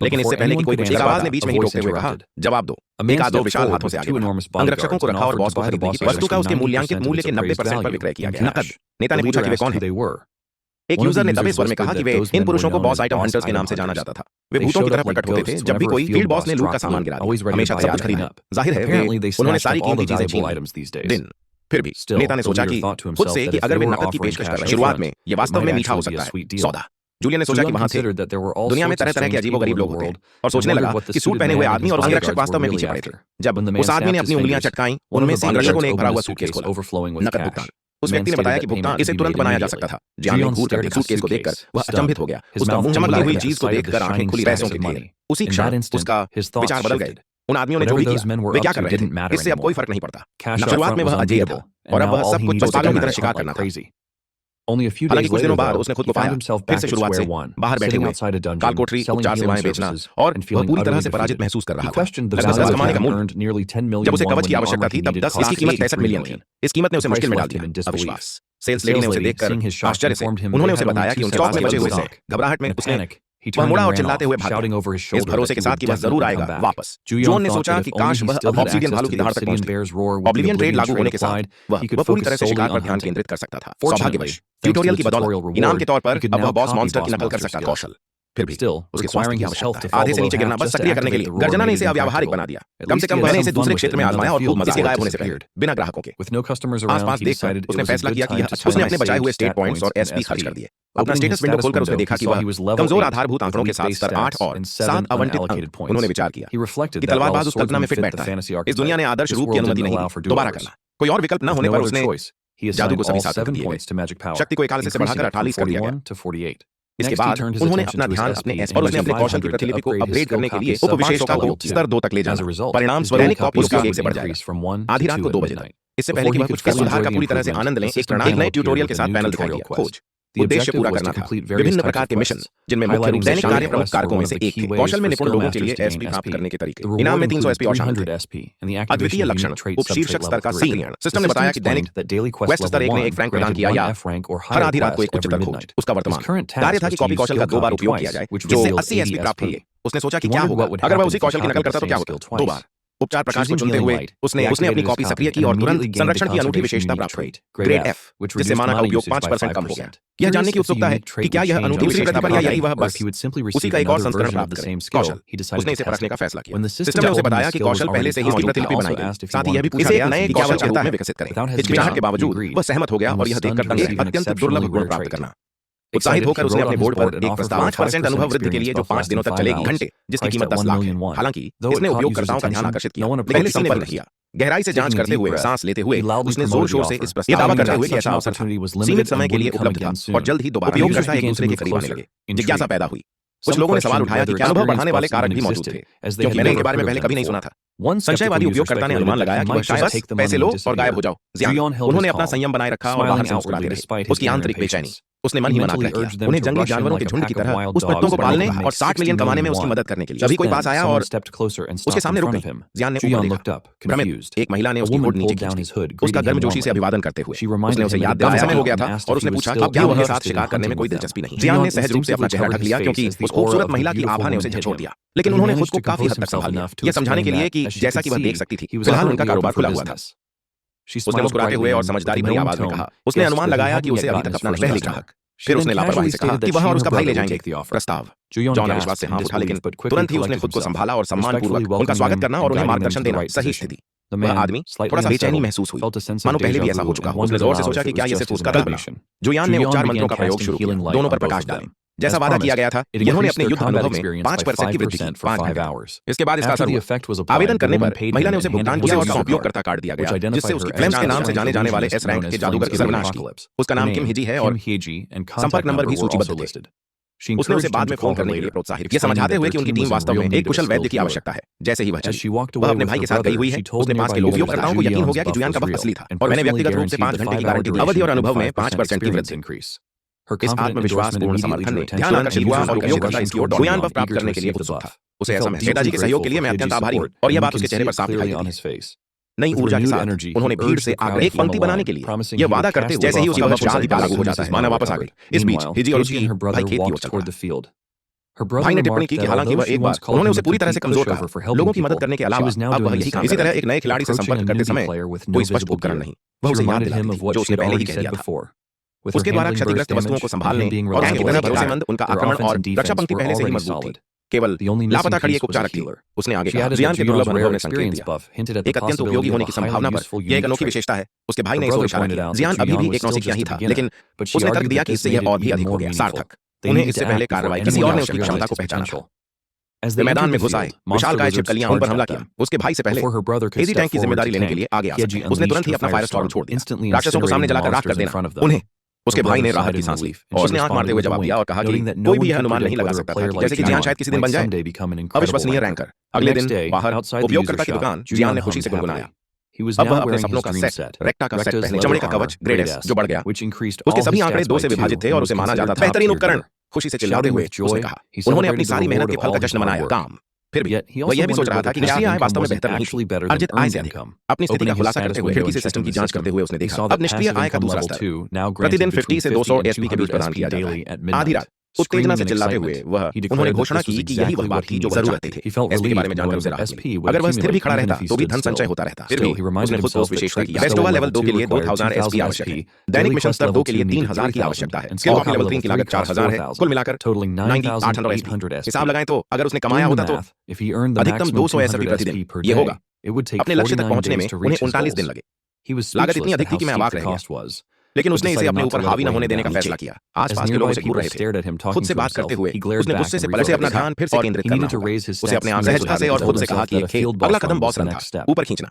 लेकिन इससे पहले कि कोई कुछ, एक आवाज ने बीच में ही टोकते हुए कहा, जवाब दो। एक आदमी विशाल हाथों से आगे बढ़ा, अंगरक्षकों को रखा और बॉस को खरीदने की वस्तु का उसके मूल्यांकित मूल्य के 90% पर विक्रय किया गया। नकद। नेता ने पूछा कि वे कौन है। एक यूजर ने दबे स्वर में कहा कि वे इन पुरुषों को बॉस आइटम हंटर्स के नाम से जाना जाता था। वे भूतों की तरह प्रकट होते थे जब भी कोई फील्ड बॉस ने लूट का सामान गिरा दिया, हमेशा सब कुछ खरीदना। जाहिर है उन्होंने सारी कीमती चीजें छीन ली। फिर भी नेता ने सोचा कि खुद से कि अगर वे नकद की पेशकश कर रहे हैं, शुरुआत में ये वास्तव में मीठा हो सकता है सौदा। जूलियन ने सोचा कि वहां थे दुनिया में तरह तरह के अजीबोगरीब लोग होते हैं, और सोचने लगा कि सूट पहने हुए आदमी और अंगरक्षक वास्तव में पीछे पड़े थे। जब उस आदमी ने अपनी उंगलियां चटकाई, उनमें से अंगरक्षकों ने एक भरा हुआ सूटकेस खोला। नकद भुगतान। उस व्यक्ति ने बताया कि भुगतान इसे तुरंत बनाया जा सकता था। जियान ने घूर कर सूटकेस को देखकर वह अचंभित हो गया। उसका मुंह चमकती हुई चीज को देखकर आंखें खुली, पैसों के ढेर। उसी क्षण उसका विचार बदल गए। उन आदमियों ने जो भी किया वे क्या कर रहे थे, इससे अब कोई फर्क नहीं पड़ता। शुरुआत में वह अजेय था और अब वह सब कुछ पागलों की तरह शिकार करना था। हालांकि कुछ दिनों बाद उसने खुद को पाया फिर से शुरुआत से बाहर बैठे हुए, काल कोठरी, उपचार सेवाएं बेचना, और वह पूरी तरह से पराजित महसूस कर रहा था। 10 कमाने का मूल्य, जब उसे कवच की आवश्यकता थी तब 10 इसकी कीमत 63 मिलियन थी। इस कीमत ने उसे मुश्किल में डाल दिया। अविश्वास। सेल्स लेडी ने उसे देखकर आश्चर्य से उन्होंने उसे बताया कि उनके पास में बचे हुए थे। घबराहट में उसने वह मुड़ा और चिल्लाते हुए भागा, इस भरोसे के साथ कि वह जरूर आएगा वापस। जॉन ने सोचा कि काश वह अब ऑब्सिडियन भालू की दहाड़ तक पहुंचती। ऑब्लिवियन ट्रेड लागू होने के साथ वह पूरी तरह से शिकार पर ध्यान केंद्रित कर सकता था। सौभाग्यवश ट्यूटोरियल की बदौलत इनाम के तौर पर अब वह बॉस मॉन्स्टर की नकल कर सकता था। कौशल। फिर भी उसके स्वास्थ्य की आवश्यकता है। आधे से नीचे गिरना बस सक्रिय करने के लिए गर्जना ने इसे अव्यावहारिक बना दिया। कम से कम मैंने इसे दूसरे क्षेत्र में आजमाया और खूब मजा आया। गायब होने से पहले बिना ग्राहकों के आसपास देखकर उसने फैसला किया कि उसने अपने बचाए हुए स्टेट पॉइंट्स और एसपी खर्च कर दिए। अपना स्टेटस विंडो खोलकर उसने देखा कि वह कमजोर आधारभूत आंकड़ों के साथ स्तर 8 और 7 आवंटित अंक। उन्होंने विचार किया कि तलवारबाज उस कल्पना में फिट बैठता है। इस दुनिया ने आदर्श रूप की अनुमति नहीं दी दोबारा करना। कोई और विकल्प न होने पर उसने जादू को सभी सात दिए गए। शक्ति को 41 से बढ़ाकर 48 कर दिया गया। इसके बाद उन्होंने अपना ध्यान अपने एसपी और उसने अपने कौशल की प्रतिलिपि को अपग्रेड करने के लिए उपविशेषता को स्तर 2 तक ले जाना। परिणाम स्वरूप दैनिक कॉपी उसका 1 से बढ़ जाएगा, आधी रात को 2 बजे तक। इससे पहले कि वह कुछ सुधार का पूरी तरह से आनंद लें, एक प्रणाली नए ट्यूटोरियल के साथ पैनल दिखाई दिया। खोज उद्देश्य पूरा करना था विभिन्न प्रकार के मिशन, जिनमें मुख्य रूप से दैनिक कार्य प्रमुख कारकों में से एक थे। कौशल में निपुण लोगों के लिए एसपी प्राप्त करने के तरीके। इनाम में 300 एसपी और शामिल थे। अद्वितीय लक्षण उपशीर्षक स्तर का सक्रियण। सिस्टम ने बताया कि दैनिक क्वेस्ट स्तर 1 ने 1 फ्रैंक प्रदान किया या हर आधी रात को एक उच्चतर खोज। उसका वर्तमान कार्य था कि कॉपी कौशल का 2 बार उपयोग किया जाए, जिससे 80 एसपी प्राप्त होंगे। उसने सोचा कि क्या होगा अगर वह उसी कौशल की नकल करता तो क्या होता। 2 बार उपचार प्रकाश को चुनते हुए उसने अपनी कॉपी सक्रिय की और तुरंत संरक्षण की अनूठी विशेषता प्राप्त हुई, ग्रेड एफ, जिससे माना का उपयोग 5% कम हो गया। यह जानने की उत्सुकता है कि क्या यह अनूठी विशेषता पर या यही वह बस उसी का एक और संस्करण प्राप्त करे। कौशल, उसने इसे परखने का फैसला किया। सिस्टम ने उसे बताया कि कौशल पहले से ही इसकी प्रतिलिपि बनाई गई। साथ ही यह भी पूछा गया नए कौशल के रूप में विकसित करें। हिचकिचाहट के बावजूद वह सहमत हो गया और यह देखकर तंग है अत्यंत दुर्लभ गुण प्राप्त करना। उत्साहित होकर उसने अपने बोर्ड पर एक प्रस्ताव 5% अनुभव वृद्धि के लिए जो 5 दिनों तक चलेगी, घंटे, जिसकी कीमत 10 लाख है। हालांकि इसने उपयोगकर्ताओं का ध्यान आकर्षित किया, लेकिन किसी ने नहीं किया। गहराई से जांच करते हुए, सांस लेते हुए उसने जोर शोर से इस प्रस्ताव दावा करते हुए कि ऐसा अवसर था सीमित समय के लिए उपलब्ध था और जल्द ही दोबारा उपयोगकर्ता एक दूसरे के करीब आने लगे। जिज्ञासा पैदा हुई। कुछ लोगों ने सवाल उठाया कि क्या अनुभव बढ़ाने वाले कारक भी मौजूद थे, क्योंकि मैंने इनके बारे में पहले कभी नहीं सुना था। संशयवादी उपयोगकर्ता ने अनुमान लगाया कि वह शायद पैसे लो और गायब हो जाओ। उन्होंने अपना संयम बनाए रखा और बाहर से मुस्कुराते रहे। उसकी आंतरिक बेचैनी, उसने मन ही मना कर किया उन्हें जंगली जानवरों के झुंड की तरह उस पत्तों को पालने और 60 मिलियन कमाने में उसकी मदद करने के लिए। अभी कोई पास आया और उसके सामने रुक गई। जियान ने ऊपर देखा। भ्रमित एक महिला ने उसकी हुड नीचे खींची, उसका गर्मजोशी से अभिवादन करते हुए। उसने उसे याद दिलाया समय हो गया था और उसने पूछा अब क्या उसके साथ शिकार करने में कोई दिलचस्पी नहीं। जियान ने सहज रूप से अपना चेहरा ढक लिया क्योंकि उस खूबसूरत महिला की आभा ने उसे झकझोर दिया, लेकिन उन्होंने खुद को काफी हद तक संभाल लिया, यह समझाने के लिए कि जैसा कि वह देख सकती थी, फिलहाल उनका कारोबार खुला हुआ था। उसने मुस्कुराते हुए और समझदारी भरी आवाज में कहा, उसने अनुमान लगाया कि उसे अभी तक अपना पहली ग्राहक। फिर उसने लापरवाही से कहा कि वह और उसका भाई ले जाएंगे प्रस्ताव। जॉन विश्वास से हाँ उठा, लेकिन तुरंत ही उसने खुद को संभाला और सम्मानपूर्वक उनका स्वागत करना और उन्हें मार्गदर्शन देना सही स्थिति। वह आदमी थोड़ा सा बेचैनी महसूस हुई, मानो पहले भी ऐसा हो चुका हो। उसने जोर से सोचा कि क्या ये सिर्फ उसका कल्पना। जुयान ने उपचार मंत्रों का प्रयोग शुरू किया, दोनों पर प्रकाश डालें। जैसा वादा किया गया था, इन्होंने अपने युद्ध अनुभव में 5% की वृद्धि की 5 घंटे। इसके बाद इसका असर हुआ। आवेदन करने पर महिला ने उसे भुगतान किया और उसका उपयोगकर्ता कार्ड दिया गया, जिससे उसकी फ्लेम्स के नाम से जाने जाने वाले एस रैंक के जादूगर की सर्वनाश की। उसका नाम किम हिजी है और संपर्क नंबर भी सूचीबद्ध थे। उसने उसे बाद में फोन करने के लिए प्रोत्साहित किया, समझाते हुए कि उनकी टीम वास्तव में एक कुशल वैद्य की आवश्यकता है। जैसे ही वह चली, वह अपने भाई के साथ गई हुई है। उसने 5 के उपयोगकर्ताओं को यकीन हो गया कि जुयान का वक्त असली था और मैंने व्यक्तिगत रूप से 5 घंटे की गारंटी दी। अवधि और अनुभव में 5% की वृद्धि। इस आत्मविश्वासपूर्ण समर्थन ने ध्यान आकर्षित हुआ और उपयोगकर्ता इसकी ओर जुयान बफ प्राप्त करने के लिए उत्सुक था। उसे ऐसा महसूस पिताजी के सहयोग के लिए मैं अत्यंत आभारी हूं और यह बात उसके चेहरे पर साफ दिखाई देती है। नई ऊर्जा के साथ उन्होंने भीड़ से आगे एक पंक्ति बनाने के लिए यह वादा करते हुए जैसे ही उसकी चाल लागू हो जाता है, माना वापस आ गई। इस बीच हिजी और उसकी भाई खेत की ओर चल रहा। भाई ने टिप्पणी की कि हालांकि वह एक बार उन्होंने उसे पूरी तरह से कमजोर कहा, लोगों की मदद करने के अलावा अब वह यही काम। इसी तरह एक नए खिलाड़ी से संपर्क करते समय कोई स्पष्ट उपकरण नहीं, वह उसे याद दिलाती थी जो उसने पहले ही कह दिया था। उसके द्वारा क्षतिग्रस्त वस्तुओं को संभालने और गैंग की तरह भरोसेमंद, उनका आक्रमण और रक्षा पंक्ति पहले से ही मजबूत थी। केवल लापता खड़ी एक उपचारक थी। उसने आगे कहा, जियान के दुर्लभ अनुभव ने संकेत दिया एक अत्यंत उपयोगी होने की संभावना पर यह एक अनोखी विशेषता है। उसके भाई ने इस ओर इशारा किया। जियान अभी भी एक नौसिखिया ही था, लेकिन उसने तर्क दिया कि इससे यह और भी अधिक हो गया, सार्थक। उन्हें इससे पहले कार्रवाई किसी और ने उसकी क्षमता को पहचाना था। वे मैदान में घुस आए, विशालकाय छिपकलियां उन पर हमला किया। उसके भाई से पहले हेजी टैंक की जिम्मेदारी लेने के लिए आगे आ सके। उसने तुरंत ही अपना फायर स्टॉर्म छोड़ दिया, राक्षसों को सामने जलाकर राख कर देना उन्हें। उसके भाई ने राहत की सांस ली और उसने आंख मारते हुए जवाब दिया और कहा कि कोई भी यह अनुमान नहीं लगा सकता था कि जैसे कि जियान शायद किसी दिन बन जाए अविश्वसनीय रैंकर। अगले दिन बाहर उपयोगकर्ता की दुकान, जियान ने खुशी से गुनगुनाया। अब वह अपने सपनों का सेट, रेक्टा का सेट पहने, चमड़े का कवच ग्रेड एस जो बढ़ गया। उसके सभी आंकड़े 2 से विभाजित थे और उसे माना जाता था बेहतरीन उपकरण। खुशी से चिल्लाते हुए उसने कहा, उन्होंने अपनी सारी मेहनत के फल का जश्न मनाया। काम फिर भी वह यह भी सोच रहा था कि निष्क्रिय आय वास्तव में बेहतर नहीं थी, अर्जित आय से अधिक। अपनी स्थिति का खुलासा करते हुए खिड़की से सिस्टम की जांच करते हुए उसने देखा अब निष्क्रिय आय का दूसरा स्तर प्रतिदिन 50 से 200 एसपी के बीच प्रदान किया जाता है। आधी रात उत्तेजना से चिल्लाते हुए उन्होंने घोषणा की कि यही वह बात थी जो जरूरत थी। एसपी के बारे में जानकर उसे राहत मिली। अगर वह स्थिर भी खड़ा रहता तो भी धन संचय होता रहता। फिर भी उसने खुद को विशेषता किया। बेस्टोवा लेवल 2 के लिए 2000 एसपी आवश्यक है। दैनिक मिशन स्तर 2 के लिए 3000 की आवश्यकता है। स्किल कॉपी लेवल 3 की लागत 4000 है। कुल मिलाकर 9800 एसपी। हिसाब लगाएं तो अगर उसने कमाया होता तो अधिकतम 200 एसपी प्रतिदिन। ये होगा। अपने लक्ष्य तक पहुंचने में उन्हें 39 दिन लगे। लागत इतनी अधिक थी कि मैं अवाक रह गया, लेकिन उसने इसे अपने ऊपर हावी न होने देने का फैसला किया। आसपास के लोग उसे घूर रहे थे। खुद से बात करते हुए उसने गुस्से से पलट अपना ध्यान फिर से केंद्रित करना होगा। उसे अपने आप सहजता से और खुद से कहा कि एक खेल, अगला कदम बॉस रन था, ऊपर खींचना।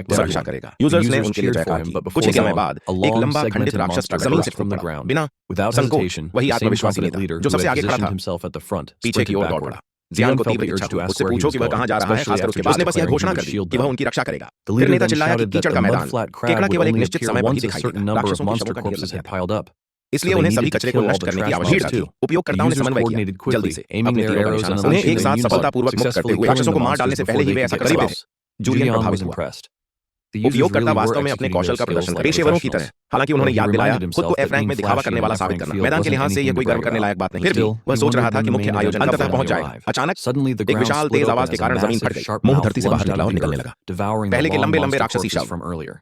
protect सुरक्षा everyone. करेगा। The यूजर्स ने users उनके लिए cheered for जयकार him, की। but कुछ before ही समय long, बाद a एक long लंबा खंडित segmented राक्षस monster ट्रक जमीन से collapsed from the टूट पड़ा। ground. बिना Without संकोच hesitation, वही the same आत्मविश्वासी confident नेता leader जो who सबसे had आगे खड़ा positioned था himself at the front पीछे की sprinted ओर दौड़ backward. पड़ा। जियान Jian को felt तीव्र the urge इच्छा to हुई ask उससे where he पूछो was कि वह going, कहाँ जा रहा है, especially खासकर after उसके just उसने बस यह declaring he घोषणा would कर दी shield कि वह them. उनकी रक्षा करेगा। The फिर leader नेता then चिल्लाया कि shouted that कीचड़ the का mud मैदान flat crab केकड़ा would केवल एक only निश्चित appear समय पर ही once a दिखाई certain देगा। number of राक्षसों की monster शवों का ढेर corpses लग had गया था। piled up. इसलिए So they उन्हें needed सभी to कचरे को kill all नष्ट the करने की trash आवश्यकता monsters थी। too. The उपयोगकर्ताओं ने users समन्वय किया coordinated जल्दी quickly, से aiming अपने their तीरों का arrows निशाना and उन्हें unleashing एक their साथ beams on सफलतापूर्वक मुक्त करते successfully हुए killing राक्षसों the को मार डालने monsters से before पहले ही they वे could ऐसा get कर लेते close. थे। जूलियन Jian प्रभावित was हुआ। impressed. The users उपयोगकर्ता really were वास्तव में अपने executing कौशल their का skills प्रदर्शन like कर पेशेवरों की professionals. तरह। हालांकि उन्होंने Though he याद दिलाया reminded खुद को himself that F rank being में दिखावा flashy करने in वाला an साबित F-rank करना field मैदान के wasn't लिहाज से anything यह to कोई गर्व brag करने about. लायक बात नहीं। But फिर भी still, वह he सोच रहा wondered था when कि the मुख्य main आयोजन event अंततः finally पहुंच जाएगा। arrived. अचानक Suddenly, the एक ground विशाल split तेज open आवाज के as a कारण जमीन massive फट गई। sharp मुंह mouth धरती से बाहर lunged out निकला of और the निकलने earth, लगा। devouring the पहले के long लंबे लंबे monster राक्षसी corpses शव from earlier.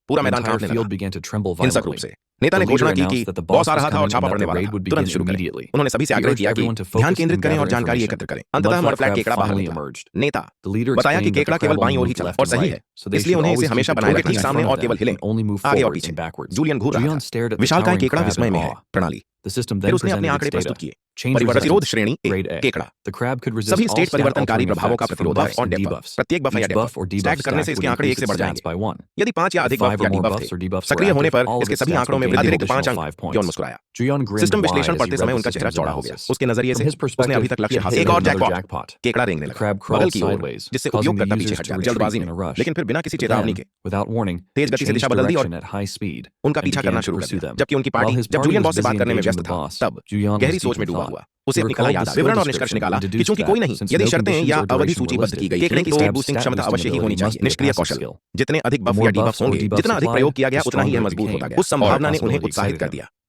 पूरा The मैदान entire कांपने field लगा began to tremble हिंसक रूप violently. से। नेता ने The leader घोषणा की कि announced that the boss boss आ was रहा था और coming छापा and that पड़ने the वाला raid था। would तुरंत begin शुरू करें। immediately. उन्होंने सभी से He आग्रह urged किया कि everyone to ध्यान focus केंद्रित and करें और gather जानकारी information. एकत्र करें। The अंततः mudflat मडफ्लैट crab केकड़ा बाहर finally निकला। emerged. नेता The leader बताया कि explained that the केकड़ा केवल crab बाईं only ओर ही moved चला left और and सही right, है, so they इसलिए should उन्हें इसे always keep हमेशा it बनाए रखें directly ठीक in सामने front और of them केवल हिलें and only move आगे और forwards पीछे। and backwards. जूलियन घूर रहा Jian था। stared at the विशालकाय towering केकड़ा crab विस्मय in में है। awe. प्रणाली The system फिर then उसने अपने presented आंकड़े its प्रस्तुत data. किए। Change प्रतिरोध resistance, श्रेणी ए grade A. केकड़ा The crab could resist सभी all स्टेट stat परिवर्तनकारी altering प्रभावों का effects from प्रतिरोध है buffs और and डेबफ debuffs. प्रत्येक बफ या Each डेबफ buff or debuff stack करने से stack इसके would आंकड़े एक increase से its बढ़ जाएंगे। stats by 1. यदि 5 या If अधिक बफ 5 या or more debuff buffs or थे debuffs were सक्रिय होने active, पर all of इसके its सभी stats आंकड़ों would में gain वृद्धि an अतिरिक्त 5 additional अंक 5 क्यों points. मुस्कुराया। Jian grinned सिस्टम wide विश्लेषण as he पढ़ते read समय the उनका चेहरा system's चौड़ा हो गया। analysis. उसके नजरिए From से his उसने perspective, अभी तक he लक्ष्य had हासिल hit एक और another जैकपॉट jackpot. केकड़ा रेंगने The लगा crab बगल crawled की ओर sideways, जिससे causing the उपयोगकर्ता पीछे users हट to जाते जल्दबाजी retreat में in a rush. लेकिन फिर बिना किसी But चेतावनी then, के without warning, तेज it गति से दिशा changed बदल दी और direction at high speed उनका and पीछा करना began to शुरू कर pursue दिया। them. जबकि उनकी While पार्टी his जब party जूलियन was बॉस से busy बात करने में engaging व्यस्त the था boss, तब Jian गहरी was सोच deep में in डूबा thought. हुआ उसे He अपनी कला recalled याद the आ skill विवरण और description निष्कर्ष निकाला and कि deduced चूंकि that, कोई नहीं since यदि no शर्तें conditions या or अवधि duration सूची were बद्ध listed, की गई केकड़े की Crab's स्टेट बूस्टिंग stat क्षमता boosting अवश्य ही ability होनी चाहिए must be निष्क्रिय passive कौशल skill. जितने अधिक The बफ more या buffs डिबफ or होंगे debuffs जितना अधिक applied, प्रयोग किया गया the उतना ही यह stronger it मजबूत became. होता गया। उस All at संभावना ने once, उन्हें really उत्साहित excited कर him. दिया।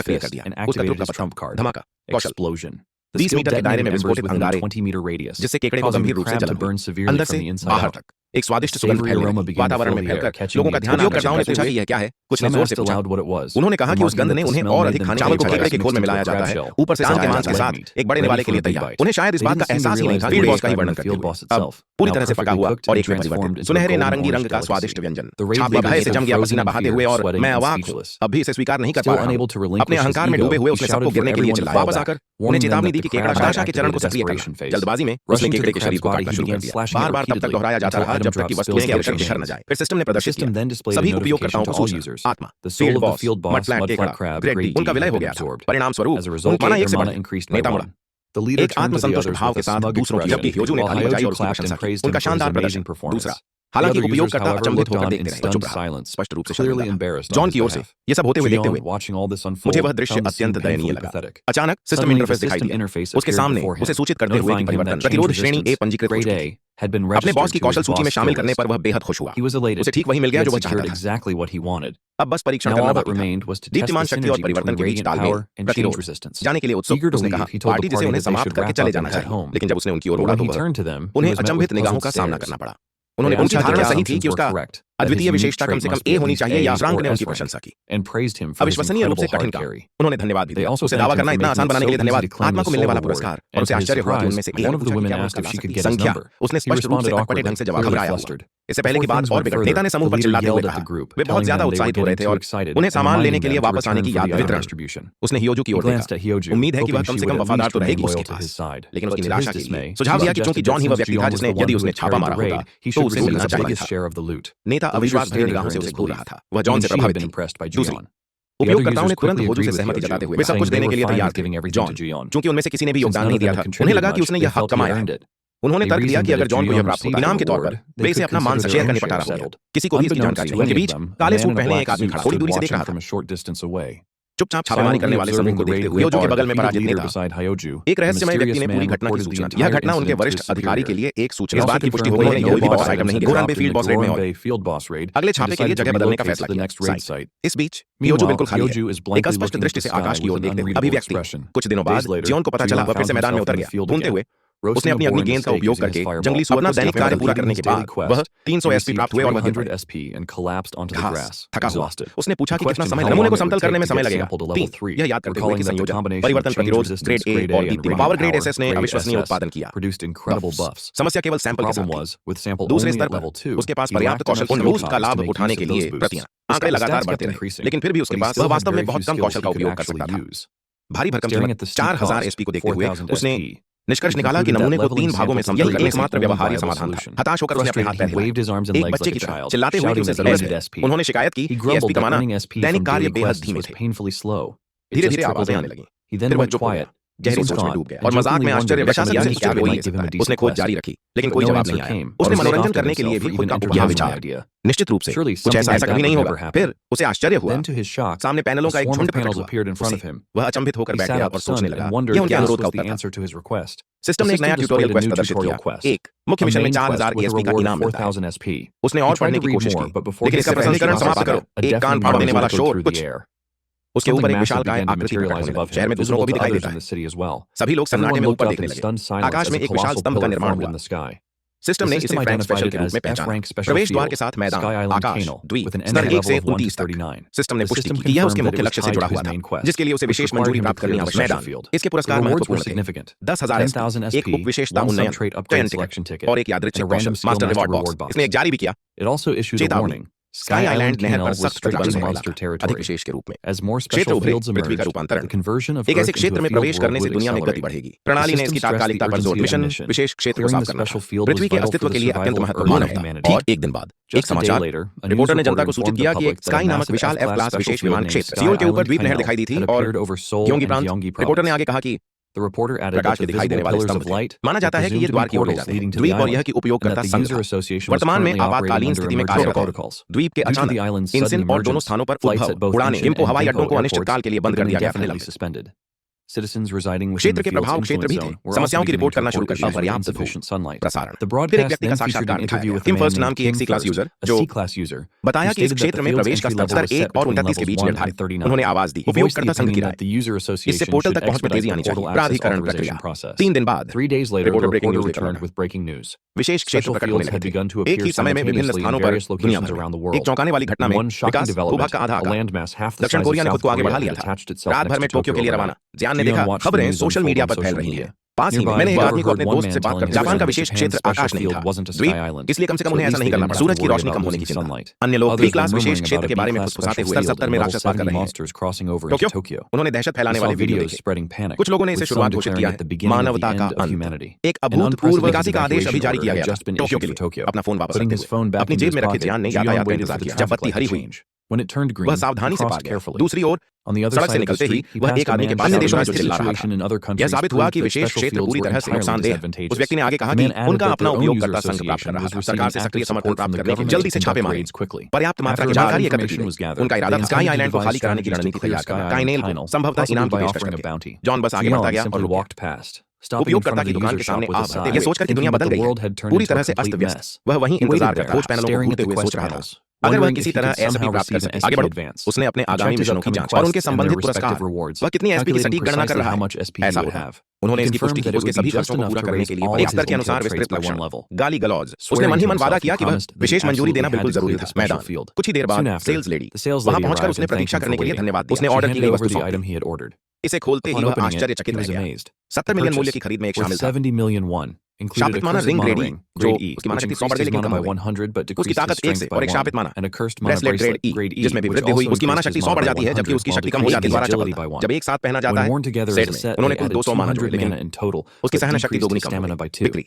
सक्रिय कर fist दिया। and उसका activated तुरुप का his पत्थर, trump card. धमाका, कौशल, Explosion. The 20 skill मीटर के दायरे detonated में embers विस्फोटित within a अंगारे 20-meter radius, जिससे केकड़े को causing गंभीर the रूप से crab जलन to burn हुई, severely अंदर from से the inside बाहर out. तक एक स्वादिष्ट सुगंध Savory फैल aroma रही थी। began to वातावरण fill में the air, फैलकर catching लोगों the का ध्यान attention of उपयोगकर्ताओं ने the पूछा कि guests. यह क्या है। कुछ ने Some जोर asked से पूछा। aloud what it was, उन्होंने कहा कि उस remarking गंध that ने the उन्हें smell और made अधिक them खाने think को of केकड़े के eggs खोल में mixed मिलाया into a जाता crab है, shell. ऊपर से Some सान के asked मांस के leg साथ meat, एक बड़े ready निवाले के for लिए a big तैयार। bite. उन्हें शायद इस They बात का didn't seem to एहसास ही नहीं realize था that कि the फीड raised बॉस का ही crab वर्णन in the करते field हुए boss अब itself, पूरी now तरह से पका perfectly हुआ cooked और and एक में परिवर्तित। transformed into a सुनहरे golden नारंगी orange रंग का स्वादिष्ट delicacy. व्यंजन The rage छापा भय began से to जम गया, frozen पसीना in बहाते fear, हुए और sweating मैं and अवाक हूँ, speechless. अब भी इसे स्वीकार नहीं कर पा Still रहा unable हूँ। to relinquish अपने his अहंकार में ego, डूबे हुए he उसने shouted सबको for गिरने के लिए everyone to चिल्लाया। fall वापस back, आकर उन्हें warning them चेतावनी that दी the कि केकड़ा crab हताशा के had चरण को activated सक्रिय कर desperation रहा। phase. जल्दबाजी में उसने Rushing to केकड़े the के शरीर crab's को body, काटना he शुरू कर began दिया। slashing it बार बार तब तक repeatedly दोहराया जाता until रहा item जब तक कि drops वस्तुएं spills के अवशेष into बिखर न the जाए। फिर सिस्टम ने The प्रदर्शित system किया then displayed a सभी notification उपयोगकर्ताओं to को all सूचना, users. आत्मा, The soul field of the boss, field boss, मडफ्लैट Mudflat केकड़ा, Crab, great D, Grade D, उनका विलय had हो been गया था। absorbed. परिणाम स्वरूप As a result, माना एक their से बढ़ mana गया। increased by नेता मुड़ा। 1. The leader एक turned to the आत्मसंतुष्ट others भाव with के a साथ smug दूसरों की, expression, जबकि ह्योजू ने while ताली बजाई Hyoju और उसकी clapped and प्रशंसा की। praised him उनका for his शानदार amazing प्रदर्शन। performance. दूसरा, The हालांकि other users, उपयोगकर्ता however, अचंभित looked होकर on देखते in रहे और चुप stunned रहा, silence, स्पष्ट रूप से clearly शर्मिंदा। embarrassed on जॉन his की ओर से behalf. ये सब होते हुए देखते Gion, हुए watching all this मुझे unfold, वह दृश्य found the scene अत्यंत दयनीय painfully लगा। pathetic. अचानक सिस्टम Suddenly, the इंटरफेस दिखाई system दिया। interface उसके appeared सामने before him, उसे सूचित करते हुए कि notifying him परिवर्तन that प्रतिरोध change श्रेणी ए resistance पंजीकृत हो Grade चुकी थी। A had been अपने बॉस registered की to कौशल his सूची में boss शामिल skill करने list. पर वह बेहद खुश हुआ। He was elated. उसे ठीक वही मिल He गया had जो वह चाहता secured था। exactly what he wanted. अब बस परीक्षण Now करना all that बाकी था। remained was to test दीप्तिमान the शक्ति और synergy परिवर्तन between के बीच radiant तालमेल, power and change प्रतिरोध। resistance. जाने के लिए उत्सुक Eager to उसने leave, कहा he told पार्टी the जिसे party उन्हें that they समाप्त should करके wrap चले up and जाना head चाहिए। home. लेकिन जब उसने उनकी ओर But मुड़ा when तो he वह turned to them, he उन्हें was met with अचंभित निगाहों puzzled का सामना stares. करना पड़ा। They उन्होंने उनकी asked धारणा his सही थी assumptions कि were उसका correct, that his अद्वितीय unique विशेषता कम trait से कम must be ए at होनी least चाहिए या A's फ्रांक or ने उनकी S rank, प्रशंसा की। and praised him for his अविश्वसनीय रूप से incredible कठिन hard काम। carry. उन्होंने धन्यवाद भी They दिया। also उसे thanked दावा him करना for इतना making आसान it बनाने के so लिए easy धन्यवाद। to claim आत्मा the को मिलने soul वाला award. पुरस्कार और And उसे to his आश्चर्य हुआ कि surprise, उनमें से एक one ने of the पूछा कि women क्या वह asked उसका if ला she could सकती है। get his संख्या number. उसने He स्पष्ट रूप responded से अटपटे awkwardly, ढंग से जवाब clearly घबराया हुआ। flustered. इससे पहले की Before बात things और went बिगड़ further, नेता ने समूह the पर leader चिल्लाते हुए yelled at कहा the group, वे बहुत telling ज्यादा them they were उत्साहित हो रहे getting थे too और excited उन्हें and सामान reminding लेने के them लिए to वापस आने return की for याद the item वितरण। distribution. उसने हियोजू की He ओर देखा, glanced at Hyoju, उम्मीद है कि वह hoping कम she से would कम at वफादार least तो remain रहेगी loyal उसके to his पास। side. लेकिन But उसकी to निराशा his के लिए dismay, सुझाव he दिया कि चूंकि suggested that जॉन ही वह since व्यक्ति था Gion was जिसने the one यदि who उसने had छापा carried मारा the होता raid, he तो should उसे receive मिलना the चाहिए biggest था। share of the loot. नेता The leader अविश्वास भरी stared at her निगाहों in से उसे घूर disbelief. रहा था। वह Even जॉन से she had प्रभावित been थी। impressed by दूसरी, Gion. उपयोगकर्ताओं ने तुरंत होजू से सहमति जताते हुए वे सब कुछ देने के लिए तैयार थे। जॉन, चूंकि उनमें से किसी ने भी योगदान नहीं दिया था, उन्हें लगा कि उसने यह हक कमाया है। उन्होंने तर्क दिया कि अगर जॉन को यह प्राप्त होता इनाम के तौर पर, वे इसे अपना मान शेयर करने पटा रहा होगा। किसी को भी इसकी जानकारी नहीं। उनके बीच काले सूट पहने एक आदमी खड़ा थोड़ी दूरी से देख रहा था। चुपचाप छापेमारी करने वाले समूह को देखते हुए होजू के बगल में पराजित नेता एक रहस्यमय व्यक्ति ने पूरी घटना की सूचना दी। यह घटना उनके वरिष्ठ अधिकारी के लिए एक सूचना। इस बात की पुष्टि हो गई है कोई भी बॉस आइटम नहीं गोरान बे फील्ड बॉस रेड में और अगले छापे के लिए जगह बदलने का फैसला किया। इस बीच होजू बिल्कुल खाली है। एक स्पष्ट दृष्टि से आकाश की ओर देखते हुए अभिव्यक्ति। कुछ दिनों बाद जॉन को पता चला वह फिर से मैदान में उतर गया। घूमते हुए उसने अपनी अग्नि गेंद का उपयोग करके जंगली अपना दैनिक कार्य पूरा करने के बाद वह 300 एसपी प्राप्त हुए और वह गिर पड़े। घास, थका हुआ। उसने पूछा कि कितना समय नमूने को समतल करने में समय लगेगा। 3 यह याद करते हुए कि संयोजन परिवर्तन प्रतिरोध ग्रेड ए और दीप्ति में पावर ग्रेड एसएस ने अविश्वसनीय उत्पादन किया। समस्या केवल सैंपल के साथ थी। दूसरे स्तर पर उसके पास पर्याप्त कौशल उन बूस्ट का लाभ उठाने के लिए प्रतियां आंकड़े लगातार बढ़ते रहे, लेकिन फिर भी उसके पास वह वास्तव में बहुत कम कौशल का उपयोग कर सकता था। भारी भरकम कीमत 4000 एसपी को देखते हुए उसने निष्कर्ष निकाला कि नमूने को 3 भागों में समतल करना एकमात्र व्यवहार्य समाधान था। हताश होकर उसने अपने हाथ पैर हिलाए, एक बच्चे की तरह चिल्लाते हुए कि उसे जरूरत है। उन्होंने शिकायत की कि एसपी कमाना दैनिक कार्य बेहद धीमे थे। धीरे-धीरे आवाजें आने लगीं। फिर वह चुप हो गया, गहरी सोच में डूब गया और मजाक में आश्चर्य प्रशासन ने क्या कोई ले सकता है। उसने खोज जारी रखी, लेकिन कोई जवाब नहीं आया। उसने मनोरंजन करने के लिए भी खुद का उपहार विचारा। निश्चित रूप से कुछ ऐसा कभी नहीं होगा। फिर उसे आश्चर्य हुआ, सामने पैनलों का एक झुंड प्रकट हुआ। वह अचंभित होकर बैठ गया और सोचने लगा, यह उनके अनुरोध का उत्तर था। सिस्टम ने एक नया ट्यूटोरियल क्वेस्ट प्रदर्शित किया। एक मुख्य मिशन में 4000 एएसपी का इनाम मिलता है। उसने और पढ़ने की कोशिश की, लेकिन इसका प्रसंस्करण समाप्त करो। एक कान फाड़ देने वाला शोर कुछ। उसके ऊपर एक विशालकाय आकृति प्रकट होने लगी। शहर में दूसरों को भी दिखाई देता है। सभी लोग सन्नाटे में ऊपर देखने लगे। आकाश में एक विशाल स्तंभ का निर्माण हुआ। सिस्टम ने इसे फ्रैंक स्पेशल के रूप में पहचाना। प्रवेश द्वार के साथ मैदान, आकाश, द्वीप, स्तर 1 से 29 तक। सिस्टम ने पुष्टि की कि यह उसके मुख्य लक्ष्य से जुड़ा हुआ था, जिसके लिए उसे विशेष मंजूरी प्राप्त करनी आवश्यक। मैदान, इसके पुरस्कार महत्वपूर्ण थे। 10,000 एसपी, एक उप विशेषता उन्नयन चयन टिकट और एक यादृच्छिक कौशल मास्टर रिवॉर्ड बॉक्स। इसने एक जारी भी किया। चेतावनी, स्काई आइलैंड नहर पर सख्त प्रतिबंध रहेगा, अधिक विशेष के रूप में। क्षेत्र उभरे, पृथ्वी का रूपांतरण। एक ऐसे क्षेत्र में प्रवेश करने से दुनिया में गति बढ़ेगी। प्रणाली ने इसकी तात्कालिकता पर जोर। मिशन विशेष क्षेत्र को साफ करना था। पृथ्वी के अस्तित्व के लिए अत्यंत महत्वपूर्ण है। और एक दिन बाद एक समाचार रिपोर्टर ने जनता को सूचित किया कि एक स्काई नामक विशाल एफ क्लास विशेष विमान क्षेत्र सियोल के ऊपर द्वीप नहर दिखाई दी थी और ग्योंगी प्रांत। रिपोर्टर ने आगे कहा कि प्रकाश के दिखाई देने वाले स्तंभ थे। माना जाता है कि ये द्वार की ओर ले जाते हैं। द्वीप और यह कि उपयोगकर्ता संघ वर्तमान में आपातकालीन स्थिति में कार्यरत है। द्वीप के अचानक इंसिन और दोनों स्थानों पर उद्भव उड़ानें गिम्पो हवाई अड्डों को अनिश्चित काल के लिए बंद कर दिया गया। क्षेत्र के प्रभाव क्षेत्र भी थे। समस्याओं की रिपोर्ट करना शुरू कर दिया। पर्याप्त प्रसारण। फिर एक व्यक्ति का साक्षात्कार दिखाया। किम फर्स्ट नाम की एक सी क्लास यूजर जो बताया कि इस क्षेत्र में प्रवेश का स्तर 1 और 29 के बीच निर्धारित। उन्होंने आवाज दी, उपयोगकर्ता संघ की राय, इससे पोर्टल तक पहुंच में तेजी आनी चाहिए। प्राधिकरण प्रक्रिया। 3 दिन बाद रिपोर्टर ब्रेकिंग न्यूज लेकर विशेष क्षेत्र प्रकट होने लगे। एक ही समय में विभिन्न स्थानों पर दुनिया भर में। एक चौंकाने वाली घटना में विकास भूभाग का आधा आकार। दक्षिण कोरिया ने खुद को आगे बढ़ा लिया था। रात भर में टोक्यो के लिए रवाना। जियान ने देखा खबरें सोशल मीडिया पर फैल रही हैं। पास ही मैंने एक आदमी को अपने दोस्त से बात कर जापान का विशेष क्षेत्र आकाश नहीं था, द्वीप, इसलिए कम से कम उन्हें ऐसा नहीं करना पड़ा। सूरज की रोशनी कम होने की चिंता। अन्य लोग बी क्लास विशेष क्षेत्र के बारे में फुसफुसाते हुए 70 में राक्षसवाद कर रहे हैं। टोक्यो, उन्होंने दहशत फैलाने वाले वीडियो देखे। कुछ लोगों ने इसे शुरुआत घोषित किया है मानवता का अंत। एक अभूतपूर्व निकासी का आदेश अभी जारी किया गया था टोक्यो के लिए। अपना फोन वापस रखते हुए अपनी जेब में रखे जियान ने यातायात का इंतजार किया। जब बत्ती हरी हुई वह सावधानी से पार गया। दूसरी ओर सड़क से निकलते ही वह एक आदमी के अन्य देशों में चिल्ला रहा था। यह साबित हुआ कि विशेष क्षेत्र पूरी तरह से नुकसानदेह है। उस व्यक्ति ने आगे कहा कि उनका अपना उपयोगकर्ता संघ प्राप्त कर रहा था। सरकार से सक्रिय समर्थन प्राप्त करने के लिए जल्दी से छापे मारे। पर्याप्त मात्रा की जानकारी एकत्र की गई। उनका इरादा स्काई आइलैंड को खाली कराने की रणनीति तैयार करना। काइनेल को संभवतः इनाम की पेशकश करके। जॉन बस आगे बढ़ता गया और रुक गया। उपयोगकर्ता की दुकान के सामने आ भरते ये सोचकर कि दुनिया बदल गई है, पूरी तरह से अस्त व्यस्त। वह वहीं इंतजार कर खोज पैनलों को घूरते हुए सोच रहा था अगर वह किसी तरह एसपी प्राप्त कर सके। आगे बढ़ो। उसने अपने आगामी मिशनों की जांच और उनके संबंधित पुरस्कार, वह कितनी एसपी की सटीक गणना कर रहा है। ऐसा होगा। उन्होंने इसकी पुष्टि की उसके सभी खर्चों को पूरा करने के लिए एक स्तर के अनुसार विस्तृत लक्षण, गाली गलौज। उसने मन ही मन वादा किया कि वह विशेष मंजूरी देना बिल्कुल जरूरी था। मैदान, कुछ ही देर बाद सेल्स लेडी वहां पहुंचकर उसने प्रतीक्षा करने के लिए धन्यवाद दिया। उसने ऑर्डर की गई वस्तु सौंपी। इसे खोलते ही वह आश्चर्यचकित रह गया। 70 मिलियन मूल्य की खरीद में एक शामिल था। शापित माना रिंग ग्रेड ई, जो उसकी माना शक्ति 100 बढ़ गई लेकिन कम हो गई। उसकी ताकत 1 से और एक शापित माना ब्रेसलेट ग्रेड ई, जिसमें भी वृद्धि हुई। उसकी माना शक्ति 100 बढ़ जाती है जबकि उसकी शक्ति कम हो जाती है। द्वारा चपलता, जब एक साथ पहना जाता है सेट में उन्होंने कुल 200 माना जोड़े, लेकिन उसकी सहन शक्ति दोगुनी कम हो गई। बिक्री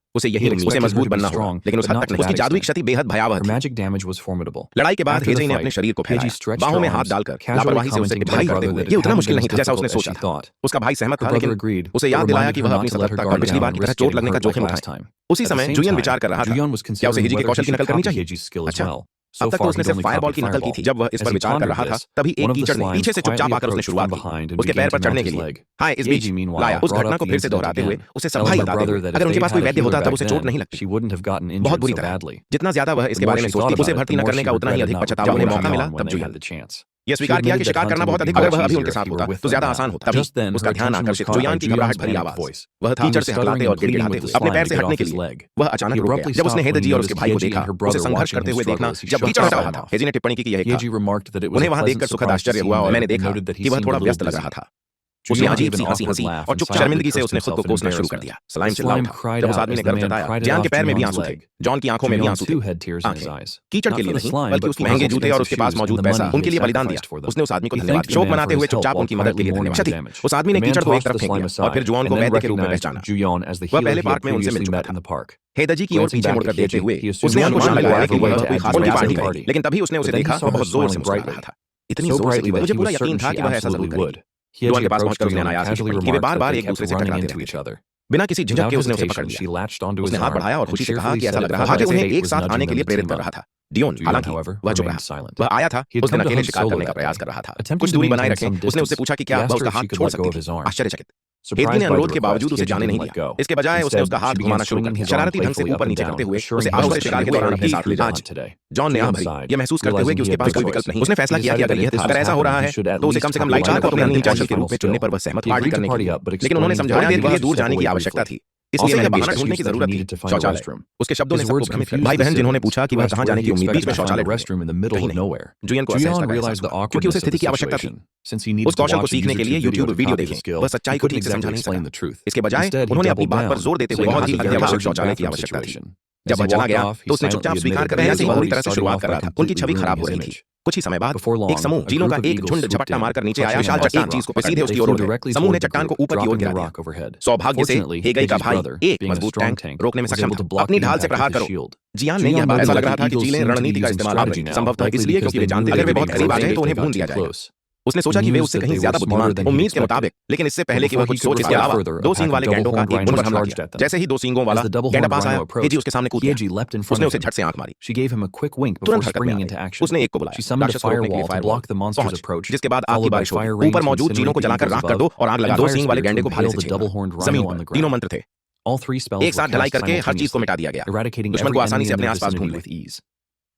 उसे यही He उसे expected her मजबूत to be बनना होगा, strong, लेकिन उस but हद not तक to नहीं। उसकी that जादुई extent. क्षति बेहद भयावह Her थी। magic damage was formidable. लड़ाई के बाद After the हेजे ने अपने fight, शरीर को फैलाया, Heiji stretched बाहों her में हाथ arms, डालकर casually लापरवाही से उसे commenting to टिप्पणी her करते brother हुए that ये it उतना hadn't मुश्किल been नहीं as था जैसा difficult उसने as she सोचा था। thought. उसका भाई सहमत Her था, brother लेकिन agreed, उसे but याद दिलाया reminded कि her वह not अपनी to let her सतर्कता guard और पिछली down बार and की तरह risk चोट getting लगने का hurt like जोखिम last उठाए। time. उसी At the समय same जुयन time, विचार कर रहा था, Ju-yeon was क्या उसे considering हेजी के whether कौशल he की should नकल करनी copy चाहिए? Heiji's skill as अच्छा, well. So अब तक तो far, उसने he'd सिर्फ only फायरबॉल copied की नकल की Fireball. थी। जब वह इस As पर he विचार कर pondered रहा था, this, तभी one एक of the कीचड़ ने slimes पीछे से चुपचाप quietly आकर उसने approached शुरुआत from की, behind and उसके began पैर to पर चढ़ने mount के his लिए। leg. हाँ, इस बीच Heiji, meanwhile, लाया उस brought घटना up को the फिर से incident दोहराते हुए again, उसे telling सफाई her बताते brother हुए, that अगर if उनके they'd पास कोई had a वैद्य healer होता तब back उसे चोट then, नहीं लगती। she wouldn't have gotten बहुत injured बुरी so तरह, badly. जितना ज्यादा वह इसके The more बारे में she thought सोचती, उसे about it, भर्ती the न more करने she का उतना ही regretted अधिक not पछतावा उन्हें doing मौका it मिला on तब when they जुयन had the chance. यह She स्वीकार किया कि admitted that शिकार करना hunting बहुत would be अधिक अगर much वह अभी easier उनके if साथ he होता were with तो them ज्यादा now. आसान होता। तभी Just then, उसका her ध्यान attention was आकर्षित caught by जुयान की घबराहट Ju-yeon's भरी panicked आवाज। voice. वह था He कीचड़ was से हकलाते stuttering और and pleading गिड़गिड़ाते with हुए the अपने slime पैर to से get हटने off के his लिए। leg. वह अचानक He रुक गया abruptly जब उसने stopped when he हेदजी और noticed उसके भाई को Heiji देखा। and her उसे brother संघर्ष watching करते him हुए देखना struggle as he जब shook कीचड़ the हटा रहा slime था। off. हेजी ने टिप्पणी की कि यह था। Heiji remarked that it was उन्हें a वहां pleasant देखकर सुखद surprise to आश्चर्य see हुआ him और there, मैंने and देखा noted that he कि वह seemed a थोड़ा little व्यस्त लग busy. रहा था। उसने Ju-yeon अजीब gave सी an हंसी awkward हंसी laugh और and चुप silently शर्मिंदगी से cursed उसने खुद himself को in कोसना शुरू कर embarrassment. दिया। The सलाइम चिल्ला slime उठा cried जब उस out आदमी as ने the गर्व man जताया। pried it जियान के off पैर में भी Ju-yeon's आंसू थे, leg. जॉन की आंखों में भी Ju-yeon आंसू थे। too had tears in his आंखें eyes. कीचड़ के Not लिए for the नहीं, slime, बल्कि but उसकी for his महंगे जूते और expensive उसके पास shoes and मौजूद the पैसा money he उनके had लिए बलिदान दिया। sacrificed for them. उसने उस आदमी को He धन्यवाद thanked the शोक man मनाते for हुए his help चुपचाप while उनकी मदद के quietly लिए mourning धन्यवाद। the अच्छा damage. उस आदमी ने The man कीचड़ को एक tossed तरफ the फेंक slime दिया और फिर aside, जुआन को and then वैद्य के रूप में recognized पहचाना। Ju-yeon as the वह healer पहले he had पार्क में उनसे मिल previously चुका met था। in the park. हेदजी की ओर Glancing पीछे back मुड़कर at देखते Heiji, हुए he assumed उसने she अनुमान might लगाया arrive कि वह late to कोई add खास to the उनकी rest of पार्टी the में है, party. लेकिन तभी उसने उसे But then he देखा saw वो her बहुत जोर से smiling मुस्कुरा brightly. रहा था, इतनी So जोर से कि brightly that मुझे he पूरा was यकीन certain था she कि वह ऐसा जरूर absolutely करेगी। would. जुआन Heiji के पास approached पहुंचकर her उसने and अनायास ही casually टिप्पणी की वे remarked bar that bar they एक kept दूसरे से running टकराते into रहते each थे। other. बिना किसी झिझक Without के उसने उसे पकड़ hesitation, लिया। she latched onto his उसने हाथ arm बढ़ाया और and खुशी से कहा cheerfully कि ऐसा said लग it रहा felt था कि like उन्हें fate एक was साथ nudging आने के them लिए to प्रेरित team कर up. रहा था। डियोन Ju-yeon, हालांकि however, वह चुप remained रहा। silent. वह आया था, He had उसने come to अकेले hunt शिकार solo करने का that प्रयास day. कर रहा था। Attempting कुछ to दूरी बनाए maintain रखें, some उसने उससे distance, पूछा कि he क्या वह asked her उसका if हाथ she could छोड़ let go सकती of थी। his arm. आश्चर्यचकित हेदली ने अनुरोध के बावजूद उसे जाने नहीं दिया। इसके बजाय उसने उसका हाथ घुमाना शुरू कर दिया, शरारती ढंग से ऊपर नीचे करते हुए उसे आउट से शिकार के दौरान अपने साथ ले जाना। आज जॉन ने आह भरी, यह महसूस करते हुए कि उसके पास कोई विकल्प नहीं। उसने फैसला किया कि अगर ऐसा हो रहा है तो उसे कम से कम लाइट को अपने अंतिम कौशल के रूप में चुनने पर वह सहमत पार्टी करने के लिए। लेकिन उन्होंने समझाया कि देर दूर जाने की आवश्यकता थी, इसलिए यह बहाना ढूंढने की जरूरत थी। शौचालय। उसके शब्दों ने सबको भ्रमित कर दिया। भाई बहन जिन्होंने पूछा कि वह कहां जाने की उम्मीद, बीच में शौचालय जुलियन को असहज लगा, क्योंकि उसे स्थिति की आवश्यकता थी। उस कौशल को सीखने के लिए यूट्यूब वीडियो देखें, वह सच्चाई को ठीक से समझा नहीं सका। इसके बजाय उन्होंने अपनी बात पर जोर देते हुए बहुत ही अत्यावश्यक शौचालय की आवश्यकता थी। जब वह चला गया तो उसने चुपचाप स्वीकार कर दिया कि वह बुरी तरह से शुरुआत कर रहा था। उनकी छवि खराब हो रही थी। कुछ ही समय बाद एक समूह जीनों का एक झुंड झपट्टा मारकर नीचे आया, विशाल चट्टान चीज को सीधे उसकी ओर उड़ गए। समूह ने चट्टान को ऊपर की ओर गिरा दिया। सौभाग्य से हेगई का भाई एक मजबूत टैंक रोकने में सक्षम था। अपनी ढाल से प्रहार करो। जियान ने यह बात, ऐसा लग रहा था कि जीलें रणनीति का इस्तेमाल कर रही हैं, संभवतः इसलिए क्योंकि वे जानते अगर वे बहुत करीब आ जाए तो उन्हें भून दिया जाएगा। उसने सोचा कि वे उससे कहीं ज्यादा बुद्धिमान थे, उम्मीद के मुताबिक। लेकिन इससे पहले कि वह कुछ सोच, इसके अलावा दो सींग वाले गैंडों का एक झुंड हमला किया। जैसे ही दो सींगों वाला गैंडा पास आया, हेजी उसके सामने कूद गया। उसने उसे झट से आंख मारी, तुरंत हरकत में आ गई। उसने एक को बुलाया, राक्षस को रोकने के लिए फायरवॉल पहुंच, जिसके बाद आग की बारिश हो गई। ऊपर मौजूद जीनों को जलाकर राख कर दो और आग लगा दो सींग वाले गैंडे को भाले से छेड़ो। जमीन पर तीनों मंत्र थे, एक साथ ढलाई करके हर चीज को मिटा दिया गया। दुश्मन को आसानी से अपने आसपास ढूंढ ले।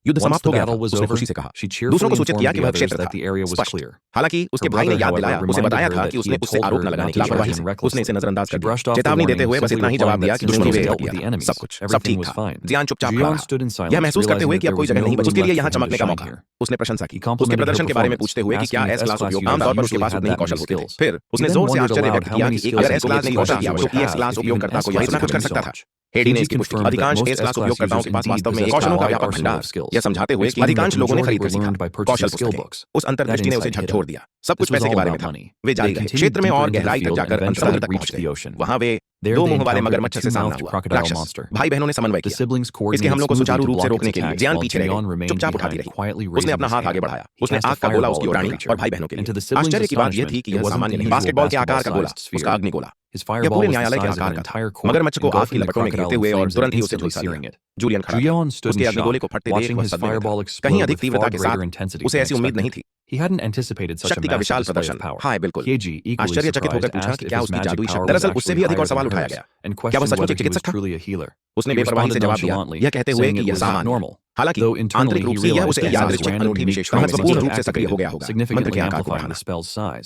युद्ध समाप्त हो गया था, उसने खुशी से कहा। दूसरों को सूचित किया कि वह क्षेत्र था स्पष्ट। हालांकि उसके भाई ने याद दिलाया, उसे बताया था कि उसने उससे आरोप न लगाने की लापरवाही से उसने इसे नजरअंदाज कर दिया। चेतावनी देते हुए बस इतना ही जवाब दिया कि दुश्मनी ने किया था, सब कुछ सब ठीक था। जियान चुपचाप खड़ा रहा, यह महसूस करते हुए कि अब कोई जगह नहीं बची उसके लिए यहाँ चमकने का मौका। उसने प्रशंसा की, उसके प्रदर्शन के बारे में पूछते हुए कि क्या एस क्लास उपयोग, आमतौर पर उसके पास उतने ही कौशल होते थे। फिर उसने जोर से आश्चर्य व्यक्त किया कि अगर एस क्लास ने कौशल किया तो एक्स क्लास उपयोगकर्ता को यह इतना कुछ कर सकता था। हेडी ने इसकी पुष्टि की, अधिकांश एस क्लास उपयोगकर्ताओं के पास वास्तव में कौशलों का व्यापक भंडार, यह समझाते हुए कि अधिकांश लोगों ने खरीद कर सीखा कौशल पुस्तकें। उस अंतर्दृष्टि ने उसे झकझोर दिया। सब कुछ पैसे के बारे में था। वे जारी रहे, क्षेत्र में और गहराई तक जाकर अंतराल तक पहुंच गए। वहां वे दो मुंह वाले मगरमच्छ से सामना हुआ। राक्षस भाई बहनों ने समन्वय किया, इसके हमलों को सुचारू रूप से रोकने के लिए। जियान पीछे रह गई, चुपचाप उठाती रही। उसने अपना हाथ आगे बढ़ाया, उसने आग का गोला उसकी ओर और भाई बहनों के लिए। आश्चर्य की बात यह थी कि यह सामान्य नहीं, बास्केटबॉल के आकार का गोला, उसका अग्निगोला। यह पूरे न्यायालय के आकार का था। मगरमच्छ को आग की लपटों में घेरते हुए और तुरंत ही उसे झुलसा दिया। जूलियन खड़ा था, उसके अग्निगोले को फटते देख वह सदमे में था। कहीं अधिक तीव्रता के साथ उसे ऐसी उम्मीद नहीं थी। शक्ति का विशाल प्रदर्शन। हाँ बिल्कुल। आश्चर्यचकित होकर पूछा कि क्या उसकी जादुई शक्ति। दरअसल उससे भी अधिक और सवाल उठाया गया, क्या वह सचमुच एक चिकित्सक था? उसने बेपरवाही से जवाब दिया, यह कहते हुए कि यह सामान्य। हालांकि आंतरिक रूप से यह उसे यादृच्छिक अनूठी विशेषता महत्वपूर्ण रूप से सक्रिय हो गया होगा, मंत्र के आकार को बढ़ाना।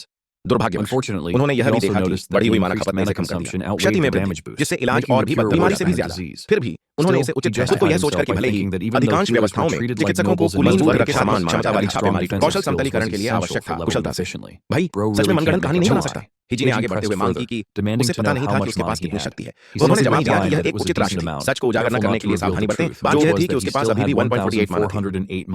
दुर्भाग्यवश उन्होंने यह भी देखा कि बढ़ी हुई मानव खपत में इसे कम कर दिया, क्षति में वृद्धि, जिससे इलाज और भी बीमारी से भी ज्यादा। फिर भी उन्होंने इसे उचित खुद को यह सोचकर कि भले ही अधिकांश व्यवस्थाओं में चिकित्सकों को कुलीन वर्ग के समान क्षमता वाली छापेमारी कौशल समतलीकरण के लिए आवश्यक था, कुशलता से। भाई सच में मनगढ़ंत कहानी नहीं बना सकता। हिजी ने आगे बढ़ते हुए मांग की कि उसे पता नहीं था कि उसके पास कितनी शक्ति है। उन्होंने जवाब दिया कि यह एक उचित राशि थी। सच को उजागर न करने के लिए सावधानी बरतें। बात यह थी कि उसके पास अभी भी 1.48 माना था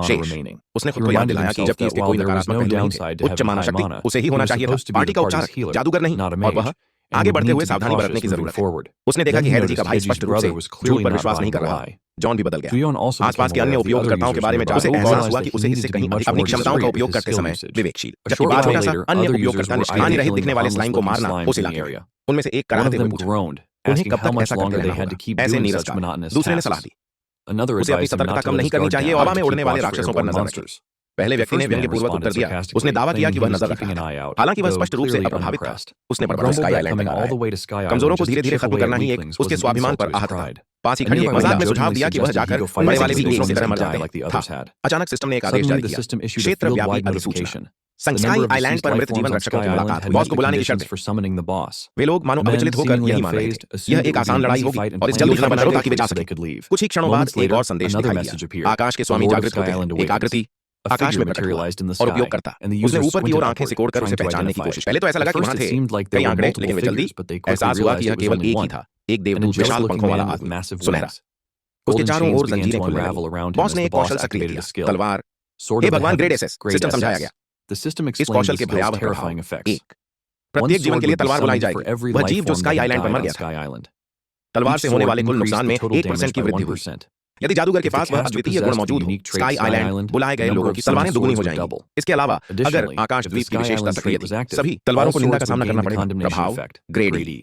शेष। उसने खुद को याद दिलाया कि जबकि इसके कोई नकारात्मक पहलू नहीं थे, उच्च माना शक्ति उसे ही होना चाहिए था, पार्टी का उपचारक, जादूगर नहीं। और वह आगे बढ़ते हुए सावधानी बरतने की जरूरत है। उसने देखा कि हेडजी का भाई स्पष्ट रूप से झूठ पर विश्वास नहीं कर रहा है। जॉन भी बदल गया। आसपास के अन्य उपयोगकर्ताओं के बारे में उसे एहसास हुआ कि उसे इससे कहीं अधिक अपनी क्षमताओं का उपयोग करते समय विवेकशील, जबकि बाद में ऐसा अन्य उपयोगकर्ता ने हानि रहित दिखने वाले स्लाइम को मारना उसे लगा। उनमें से एक कराहते हुए पूछा, उन्हें कब तक ऐसा करते रहना होगा, ऐसे नीरस का। दूसरे ने सलाह दी, उसे अपनी सतर्कता कम नहीं करनी चाहिए और हवा में उड़ने वाले राक्षसों पर नजर रखे। पहले व्यक्ति ने व्यंग्यपूर्वक उत्तर दिया, उसने दावा किया कि वह नजर रख रहा था, हालांकि वह स्पष्ट रूप से अप्रभावित था। उसने परवल स्काई आइलैंड में कहा, कमजोरों को धीरे धीरे खत्म करना ही एक उसके स्वाभिमान पर आहत था। पास ही खड़ी एक मजाक में सुझाव दिया कि वह जाकर बड़े वाले भी दूसरों की तरह मर जाते। अचानक सिस्टम ने एक आदेश जारी किया, क्षेत्रव्यापी अधिसूचना। स्काई आइलैंड पर मृत जीवन रक्षकों की मुलाकात, बॉस को बुलाने की शर्त। वे लोग मानो अविचलित होकर यही मान रहे थे, यह एक आसान लड़ाई होगी और इस जल्दी खत्म बना लो ताकि वे जा सकें। कुछ ही क्षणों बाद एक और संदेश दिखाई दिया। आकाश के स्वामी जागृत होते हैं, एक आकृति आकाश में प्रकट हुआ और उपयोगकर्ता उसने ऊपर की ओर आंखें सिकोड़कर उसे पहचानने की कोशिश। पहले तो ऐसा लगा कि वहां थे कई आंकड़े, लेकिन वे जल्दी एहसास हुआ कि यह केवल एक ही था, एक देवदूत, विशाल पंखों वाला आदमी, सुनहरा। उसके चारों ओर जंजीरें खुलने लगीं। बॉस ने एक कौशल सक्रिय किया, तलवार। हे भगवान, ग्रेड एसएस सिस्टम समझाया गया। इस कौशल के भयावह प्रभाव। एक, प्रत्येक जीवन के लिए तलवार बुलाई जाएगी। वह जीव जो स्काई आइलैंड पर मर गया था, तलवार से होने वाले कुल नुकसान में 1% की वृद्धि हुई। यदि जादूगर के पास वह अद्वितीय गुण मौजूद हो, स्काई आइलैंड बुलाए गए लोगों की तलवारें दुगनी हो जाएंगी। इसके अलावा अगर आकाश द्वीप की विशेषता सक्रिय थी, सभी तलवारों को निंदा का सामना करना पड़ेगा। प्रभाव ग्रेड ई।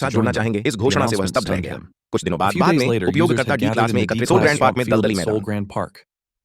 साथ to जुड़ना join them. चाहेंगे। इस The घोषणा से वह announcement स्तब्ध रह stunned गया। him. कुछ दिनों A बाद few days में later, users उपयोगकर्ता had D gathered class in में the एकत्रित D soul grand class park में field दलदली at Seoul मैदान। Grand Park.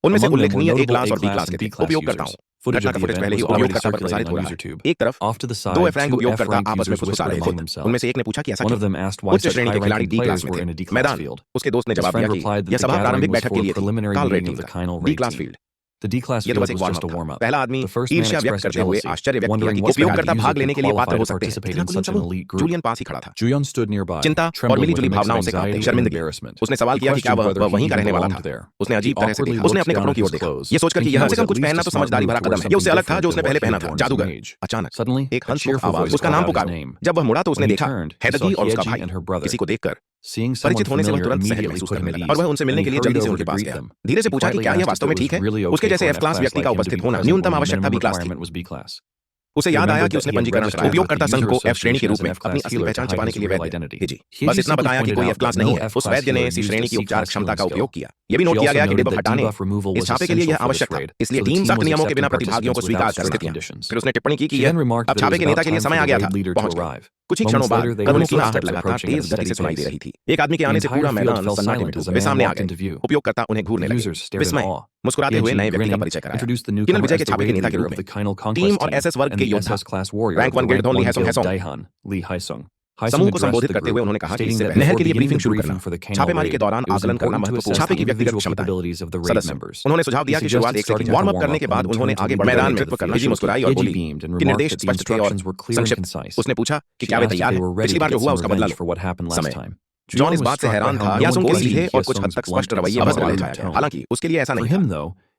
उनमें से Among them were उल्लेखनीय ए notable क्लास और डी A-class क्लास and के थे D-class उपयोगकर्ताओं। users. Footage घटना of का the फुटेज event पहले ही was दो already उपयोगकर्ता पर circulating प्रसारित हो on रहा है। YouTube. एक तरफ Off to the दो side, F रैंक two उपयोगकर्ता F-rank आपस में users फुसफुसा रहे whispered थे। among themselves. उनमें से एक ने पूछा कि ऐसा One क्यों? of them asked why उच्च such श्रेणी के खिलाड़ी high-ranking डी क्लास players में were थे। in a D-class मैदान field. उसके दोस्त ने His जवाब friend दिया कि replied that यह the सभा gathering प्रारंभिक was बैठक for के a लिए थी। preliminary काल red meeting team of the था। Kinal D Raid class team. Field. The D-class ये तो field बस एक was warm just up a था। warm-up. पहला आदमी The first man ईर्ष्या व्यक्त expressed करते हुए jealousy, आश्चर्य व्यक्त किया wondering कि what kind of उपयोगकर्ता user भाग लेने could के लिए qualify पात्र हो to सकते हैं। participate इतना in कुलीन such an समूह। elite group. जूलियन पास ही खड़ा था। Juyeon stood nearby, चिंता और trembling with मिलीजुली a mix of भावनाओं से कांपते, anxiety and शर्मिंदगी। embarrassment. उसने सवाल He किया कि क्या questioned वह whether वहीं he का रहने वाला belonged था। there. उसने अजीब He तरह से awkwardly उसने looked अपने down कपड़ों at की his ओर देखा, clothes, ये सोचकर कि thinking यहाँ it से was कम at कुछ least पहनना a तो smart समझदारी move भरा to wear कदम है। ये something उससे अलग था different जो than उसने what पहले he पहना had था। worn for जादूगर। some age. अचानक Suddenly, एक a हंसमुख cheerful आवाज, voice उसका called नाम out his पुकारा। name. जब वह मुड़ा तो उसने When he देखा turned, he हैदगी saw और उसका Hyeji भाई। and her brother. किसी को देखकर Seeing someone परिचित होने से वह familiar तुरंत सहज immediately महसूस put करने him at लगा और ease, वह उनसे and मिलने he के लिए hurried जल्दी से over उनके to पास greet गया। them. धीरे से He पूछा कि quietly क्या यह asked if वास्तव it में was ठीक है। really उसके okay जैसे for F an class F-class व्यक्ति like का him to उपस्थित be होना present न्यूनतम when the आवश्यकता minimum बी क्लास थी। requirement was B class. उसे He याद आया remembered कि that उसने he had पंजीकरण registered कराया। with the उपयोगकर्ता संघ User को एफ श्रेणी के Association as रूप an में अपनी F-class असली healer to पहचान hide छिपाने his के लिए real वैद्य identity. भेजी। Hyeji बस इतना simply बताया कि pointed कोई out एफ क्लास that नहीं no है। उस F-class वैद्य ने healer सी used श्रेणी a की उपचार C-class क्षमता healing का skill. उपयोग किया। यह भी She नोट किया also गया कि noted डिबफ that हटाने debuff removal इस was छापे के लिए essential यह for this आवश्यक था। raid, इसलिए so the टीम team सख्त was नियमों के बिना accepting प्रतिभागियों को participants स्वीकार without कर strict देती है। conditions. फिर उसने टिप्पणी की कि She यह then remarked अब that it छापे was के नेता about के लिए time समय for आ the गया था। raid leader to पहुंच गया। arrive. कुछ ही क्षणों Moments बाद later, they कदमों heard की आहट footsteps लगातार approaching तेज at a गति steady से सुनाई दे pace. रही थी। एक आदमी के The आने से entire पूरा field मैदान fell सन्नाटे में silent डूब as a गया। वे man सामने आ walked into गए। view. उपयोगकर्ता उन्हें घूरने The लगे। users stared in विस्मय awe. मुस्कुराते हुए Hyeji, नए व्यक्ति का grinning, परिचय कराया। introduced the किनल newcomer विजय as के the छापे के raid नेता के leader रूप of में the Kinal टीम Conquest और team एसएस वर्ग and के the योद्धा SS-class warrior, rank 1 the guild rank डॉन Lee 1 Haisung guild Haisung Daihan, Lee Haisung. समूह Haisung को addressed संबोधित the करते हुए group, उन्होंने कहा कि stating इससे that पहले before के लिए beginning ब्रीफिंग the शुरू briefing करना, for the Kinal छापेमारी के raid, दौरान it was आकलन करना important to महत्वपूर्ण। assess छापे the की व्यक्तिगत individual क्षमता। capabilities of the raid सदस्य members. उन्होंने सुझाव He दिया कि शुरुआत suggested एक से की starting जाए। at वार्म the अप करने warm-up के and बाद then उन्होंने turning to आगे the बढ़ मैदान beginning में of the field. हिजी मुस्कुराई और Hyeji बोली beamed and कि remarked निर्देश that the स्पष्ट थे और instructions were clear and संक्षिप्त। concise. उसने पूछा कि She क्या वे asked if तैयार they हैं? were ready पिछली to बार जो get हुआ some उसका बदला revenge low. for what happened last समय time. जॉन इस was बात से struck by हैरान how था no कि one उनके questioned सीधे और कुछ हद Hyesung's तक blunt स्पष्ट and रवैये somewhat पर बदल rude जाएगा। tone. हालांकि उसके लिए ऐसा For नहीं था। him, though,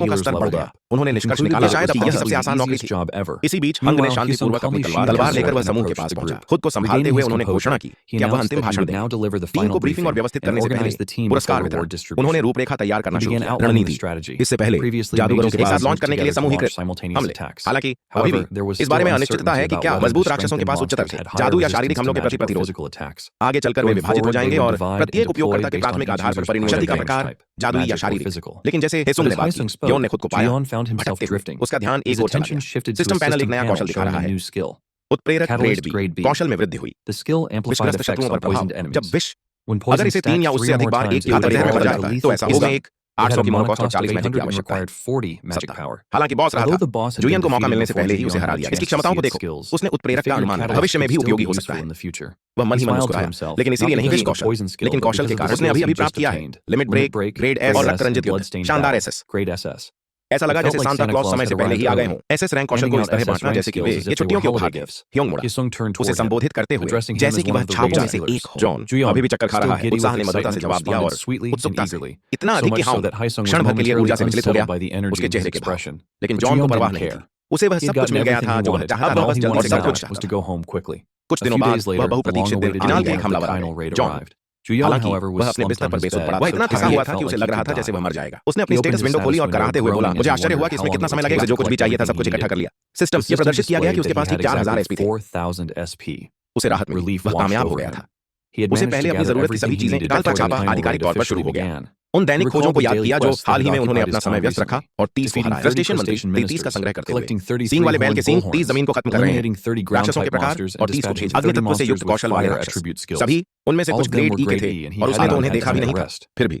मानकों का healers स्तर बढ़ leveled गया। up. उन्होंने निष्कर्ष Concluded निकाला that it शायद was अब यही possibly सबसे the आसान नौकरी easiest थी। job ever. इसी बीच हंग ने Meanwhile, शांतिपूर्वक Hisung अपनी calmly तलवार sheathed लेकर वह his समूह sword के and पास approached the पहुंचा। group. खुद को संभालते Regaining हुए his उन्होंने घोषणा composure, की he कि अब वह announced अंतिम that he भाषण would now देंगे। deliver the टीम final को ब्रीफिंग और briefing व्यवस्थित and करने से organize the पहले team पुरस्कार for वितरण reward distribution. उन्होंने रूपरेखा तैयार करना He शुरू began किया। outlining the रणनीति strategy. इससे पहले Previously, जादूगरों mages के एक साथ had लॉन्च करने के लिए together to समूहीकृत launch simultaneous हमले। attacks. हालांकि अभी However, भी there was इस बारे still में अनिश्चितता है uncertainty कि about क्या whether the मजबूत राक्षसों के strengthened पास उच्चतर monsters थे had higher जादू या resistance शारीरिक to हमलों के प्रति magic or प्रतिरोध। physical attacks. आगे चलकर वे Going विभाजित हो forward, they जाएंगे would और divide प्रत्येक and उपयोगकर्ता deploy के based on प्राथमिक each आधार पर user's परिणति का damage प्रकार type, जादुई या magic or शारीरिक। physical. लेकिन जैसे हेसुंग But ने as बात की, Hisung spoke, योन ने खुद को पाया Jiyeon found himself भटकते हुए। drifting. उसका ध्यान His एक ओर चला attention गया। shifted to a system panel एक system नया panel कौशल दिखा showing रहा a है। new skill. उत्प्रेरक Catalyst grade grade B B. कौशल में वृद्धि हुई। The skill amplified विषग्रस्त effects शत्रुओं पर on poisoned प्रभाव। enemies. जब विष When अगर poison इसे 3 stacked या 3 उससे or अधिक more बार एक times, की it would जहर में evolve बढ़ into जाता है lethal तो ऐसा skill. होगा एक It 800 had की a मोड़ mana कॉस्ट और cost of 40 मैजिक 800 की and आवश्यकता है। required 40 magic सप्ताह। power. हालांकि बॉस रहा Although था the boss had जुयन been को मौका defeated मिलने से before पहले ही Jiyeon उसे हरा had a दिया। chance इसकी to क्षमताओं see को its देखो। skills. उसने He उत्प्रेरक का figured अनुमान Catalyst भविष्य में could भी still उपयोगी be हो useful सकता है। in the future. वह मन He ही मन smiled to मुस्कुराया himself, लेकिन not इसीलिए नहीं because कि of the Kaushal poison skill, लेकिन but कौशल because के of the कारण उसने skills अभी he अभी just प्राप्त किया है। obtained. Limit Limit break, break, grade S और grade रक्त S, रंजित and युद्ध bloodstained शानदार battle, एसएस। grade SS. ऐसा लगा It felt जैसे like Santa Santa Claus Claus समय had से पहले ही आ arrived गए हों। early, एसएस रैंक कौशल handing को out इस तरह SS बांटना rank जैसे कि वे skills as ये if they were छुट्टियों के उपहार holiday थे। gifts. ह्योंग मुड़ा Hisung turned उसे toward him, संबोधित करते हुए addressing him जैसे as कि one वह of the छापों rage में से dealers. एक हो। जॉन Jiyeon, अभी भी चक्कर खा still रहा है। giddy with उत्साह ने मधुरता excitement, से जवाब दिया responded और sweetly and उत्सुकता से eagerly. इतना So अधिक कि much so हाउंग that Hisung was क्षण भर के लिए momentarily ऊर्जा से विचलित हो unsettled गया by the energy उसके in his चेहरे के भाव। expression. लेकिन But जॉन को Jiyeon परवाह didn't नहीं care. थी। उसे वह He had सब कुछ gotten मिल गया everything था he जो वह wanted, चाहता and था all बस he जल्दी wanted सब now कुछ was चाहता to था। go home quickly. कुछ A दिनों few बाद days वह later, the बहुप्रतीक्षित दिन long-awaited फिनाल के reveal of हमला the वाला final है। raid John arrived. Jiyeon, हालांकि however, वह was अपने slumped बिस्तर on पर his बेसुध bed, पड़ा। वह so इतना थका tired हुआ it था कि felt उसे like लग he रहा could था जैसे die. वह मर जाएगा। उसने He अपनी opened स्टेटस his विंडो खोली status और window, कराहते हुए बोला, groaning as मुझे he आश्चर्य हुआ wondered कि how उसमें long कितना it समय would लगेगा। take उसे to जो कुछ भी collect चाहिए था सब everything कुछ he इकट्ठा needed. कर लिया। सिस्टम The ये system प्रदर्शित किया गया कि displayed उसके that पास he ठीक had 4000 exactly एसपी थे। 4,000 SP. उसे राहत मिली। Relief वह washed कामयाब हो over गया him. था। He had उसे managed पहले to अपनी gather जरूरत की everything सभी he चीजें needed निकालता before the छापा final आधिकारिक raid तौर पर शुरू officially हो गया। began. उन He दैनिक खोजों recalled को the याद daily किया जो quest hall that he had में उन्होंने occupied अपना his समय time व्यस्त रखा recently. और 30 को Defeating हराया। 30 फ्रस्ट्रेशन बन गई crustacean 33 का ministers, संग्रह करते हुए। collecting 33 सींग वाले बैल के horned सींग 30 bullhorns, जमीन को खत्म कर रहे हैं। eliminating 30 ground राक्षसों के type प्रकार monsters, और and 30 को dispatching भेजा। अग्नि 30 तत्व से monsters युक्त with कौशल वाले fire राक्षस। attribute skills. सभी उनमें से All कुछ of them ग्रेड were ई के grade थे E, and he और had उसने तो not उन्हें had देखा भी time to नहीं था। rest. फिर भी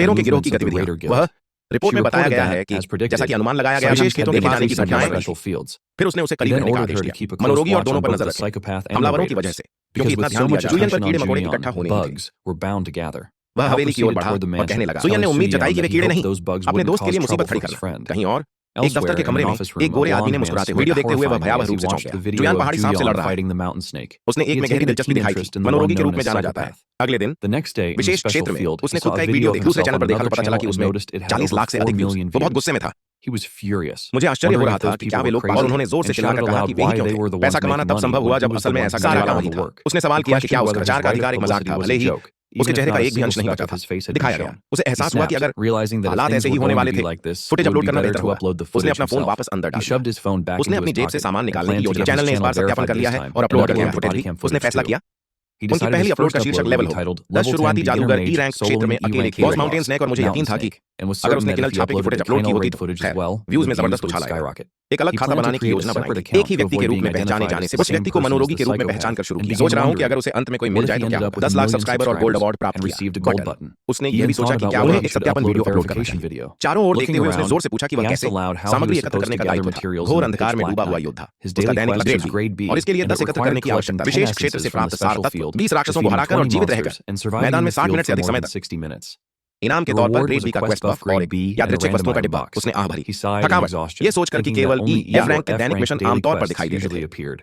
लुटेरों के गिरोह की movements of the गतिविधियां। Raider Guild. वह रिपोर्ट She में बताया reported गया that, है कि as predicted, जैसा कि अनुमान लगाया गया, विशेष Sargent खेतों had के been खिलाने की increasing घटनाएं her बढ़ी। special fields. फिर उसने उसे He करीब then रहने का ordered आदेश her to दिया। keep a close मनोरोगी और watch दोनों on पर both नजर the रखें। psychopath and the हमलावरों की वजह Raiders. से, क्योंकि Because इतना with ध्यान so दिया much जा सुयन पर attention on कीड़े मकोड़े Julian, इकट्ठा होने ही थे। bugs were bound to gather. वह Hal हवेली की ओर proceeded बढ़ा toward the और कहने mansion, लगा, सुयन ने telling उम्मीद Su जताई Yan कि वे that he कीड़े hoped नहीं, those bugs अपने wouldn't दोस्त के cause लिए trouble मुसीबत for खड़ी his करना। friend. कहीं और एक Elsewhere, दफ्तर के in कमरे an में office एक room, a गोरे आदमी blonde ने man मुस्कुराते हुए stared वीडियो देखते हुए वह horrified भयावह as रूप he से चौंक watched गया। the जुलियन video of पहाड़ी सांप से लड़ Julian रहा है। fighting the mountain snake. उसने एक He में had गहरी taken a दिलचस्पी keen दिखाई थी। interest in the मनोरोगी के रूप one में known as जाना जाता है। psychopath. अगले दिन The next day, in the wishes special क्षेत्र में field, he उसने saw खुद का a एक video वीडियो of दूसरे himself चैनल on पर देखा another तो पता चला channel कि and उसमें noticed it had 40 over lakh से 4 अधिक व्यूज। million वो बहुत views. गुस्से में था। He was furious. मुझे आश्चर्य हो Wondering रहा if था those कि people क्या वे were लोग, और crazy, उन्होंने जोर से and चिल्लाकर shouted कहा aloud कि वे ही why क्यों they थे। were the पैसा ones कमाना making तब संभव money हुआ when जब he was असल the में one ऐसा who करने sat वाला down वही to था। work. उसने सवाल He किया कि क्या questioned उसका whether his प्रचार का right of अधिकार एक मजाक publicity था, was भले a ही joke. उसके Even if चेहरे का not a एक भी single अंश नहीं speck बचा of था। his face had दिखाया been गया। shown. उसे He एहसास हुआ कि snapped, अगर realizing that if हालात things ऐसे ही were होने going वाले to be थे, like this, footage it would upload be करना better बेहतर to होगा। upload the उसने footage अपना फोन himself. वापस अंदर He डाल shoved दिया। his phone back उसने into अपनी his जेब से pocket सामान and निकालने planned की to योजना। get his चैनल ने इस channel बार सत्यापन verified कर this लिया है time और and अपलोड कर uploaded दिया the फुटेज body भी। cam उसने footage फैसला too. किया। He उनकी decided पहली his अपलोड first का शीर्षक upload लेवल would be हो। titled 10 Level 10 शुरुआती Beginner जादूगर Mage ई रैंक Solo क्षेत्र में in अकेले E-Rank थे। बॉस Hero माउंटेन्स Boss, नेक और मुझे Mountain यकीन था कि Snake, and was अगर certain उसने that केवल if he छापी की uploaded फुटेज the अपलोड की Kino होती Raid तो footage खैर as well, व्यूज में the views जबरदस्त would उछाल आएगा। skyrocket. एक अलग He खाता planned to बनाने की create a योजना separate बनाई। account एक ही to व्यक्ति के avoid रूप being में पहचाने identified जाने as से the उस same व्यक्ति को person as मनोरोगी the के रूप में psychopath, पहचान कर शुरू and किया। began सोच रहा हूँ कि wondering, अगर उसे अंत में कोई what मिल if जाए he तो क्या ended होगा। up with 10 lakh million subscriber और गोल्ड subscribers अवार्ड प्राप्त and किया। received a gold button. button? उसने He यह then भी सोचा thought कि about क्या whether उन्हें he एक should सत्यापन upload a वीडियो अपलोड करना verification चाहिए। video. चारों ओर देखते Looking हुए उसने around, जोर से पूछा कि he वह asked कैसे। aloud how he सामग्री was एकत्र supposed करने to का gather दायित्व था। materials in घोर the अंधकार pitch में black डूबा हुआ night. योद्धा। His उसका daily दैनिक quest लक्ष्य was था grade B, और इसके लिए and 10 it एकत्र required करने की collecting आवश्यकता थी। 10 विशेष क्षेत्र essences से from the प्राप्त सार special तत्व field, 20 राक्षसों को defeating हराकर और 20 जीवित रहकर monsters, and surviving मैदान in में the 60 field मिनट से for अधिक more समय than तक। 60 minutes. इनाम के The तौर पर reward grade was B a का quest क्वेस्ट buff बफ और grade एक B and a यादृच्छिक वस्तुओं का randomizer डिब्बा। box. उसने आह भरी। He sighed in थकावट exhaustion, ये सोचकर कि thinking that केवल only E E F or rank के F दैनिक rank मिशन daily आमतौर पर quests दिखाई देते usually थे। appeared.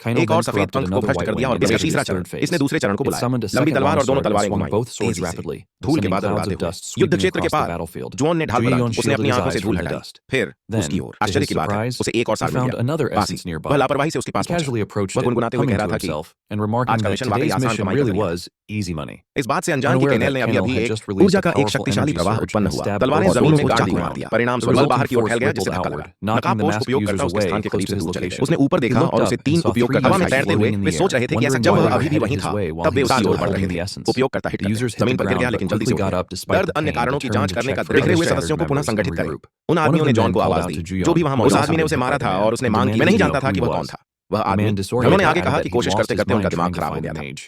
Kaino एक और then सफेद corrupted पंख को another भ्रष्ट white कर दिया wing और and इसका issued तीसरा its चरण third phase. इसने दूसरे चरण को It बुलाया summoned a लंबी second तलवार और दोनों longsword and तलवारें swung घुमाई both swords तेजी से rapidly. The धूल के sending बादल clouds उड़ाते of हुए dust युद्ध sweeping क्षेत्र के across the पार battlefield. जोन ने ढाल Zhuge बदल Yun उसने अपनी shielded his आंखों से eyes धूल from the हटाई dust. फिर Then, उसकी ओर to आश्चर्य his की बात है surprise, उसे एक और he सार मिल found गया another बासी essence nearby. वह लापरवाही से उसके He पास पहुंचा casually approached वह it, गुनगुनाते हुए humming कह to रहा था कि himself, and remarking आज का that मिशन वाकई today's आसान mission कमाई का really जरिया was easy money. इस बात से अनजान कि Unaware केनेल that ने अभी Kano अभी had एक just released ऊर्जा a का एक powerful शक्तिशाली energy प्रवाह surge उत्पन्न and हुआ stabbed तलवारें both जमीन Zhuge में and चाकू the मार ground. दिया परिणाम The स्वरूप बल बाहर resulting की ओर force फैल गया rippled जिससे धक्का outward, लगा knocking the नकाबपोश masked उपयोगकर्ता users उसके away स्थान के करीब close से to his दूर चले गए location. उसने ऊपर He देखा looked और up उसे and तीन saw three उपयोगकर्ता हवा में users तैरते हुए floating in वे the सोच air, रहे थे कि ऐसा wondering जब why वह they were अभी भी headed वहीं his था way while तब he वे was उसकी still ओर बढ़ holding रहे the थे essence. उपयोगकर्ता हिट The कर users गए hit the जमीन पर गिर ground गया but लेकिन जल्दी से quickly उठ got गया up despite दर्द the अन्य pain कारणों and की turned जांच to करने check का for देखते other हुए scattered सदस्यों को पुनः members and संगठित करें regroup. उन One of आदमियों the ने जॉन men को called आवाज out दी to जो भी Juyon, वहां who मौजूद had उस also आदमी ने been उसे hit मारा by the था man. और उसने He मांग की मैं demanded नहीं to know जानता था who कि he वह कौन was. था वह The आदमी man disoriented उन्होंने आगे added कहा that कि he कोशिश lost करते his करते उनका mind दिमाग trying to खराब हो find गया the था mage.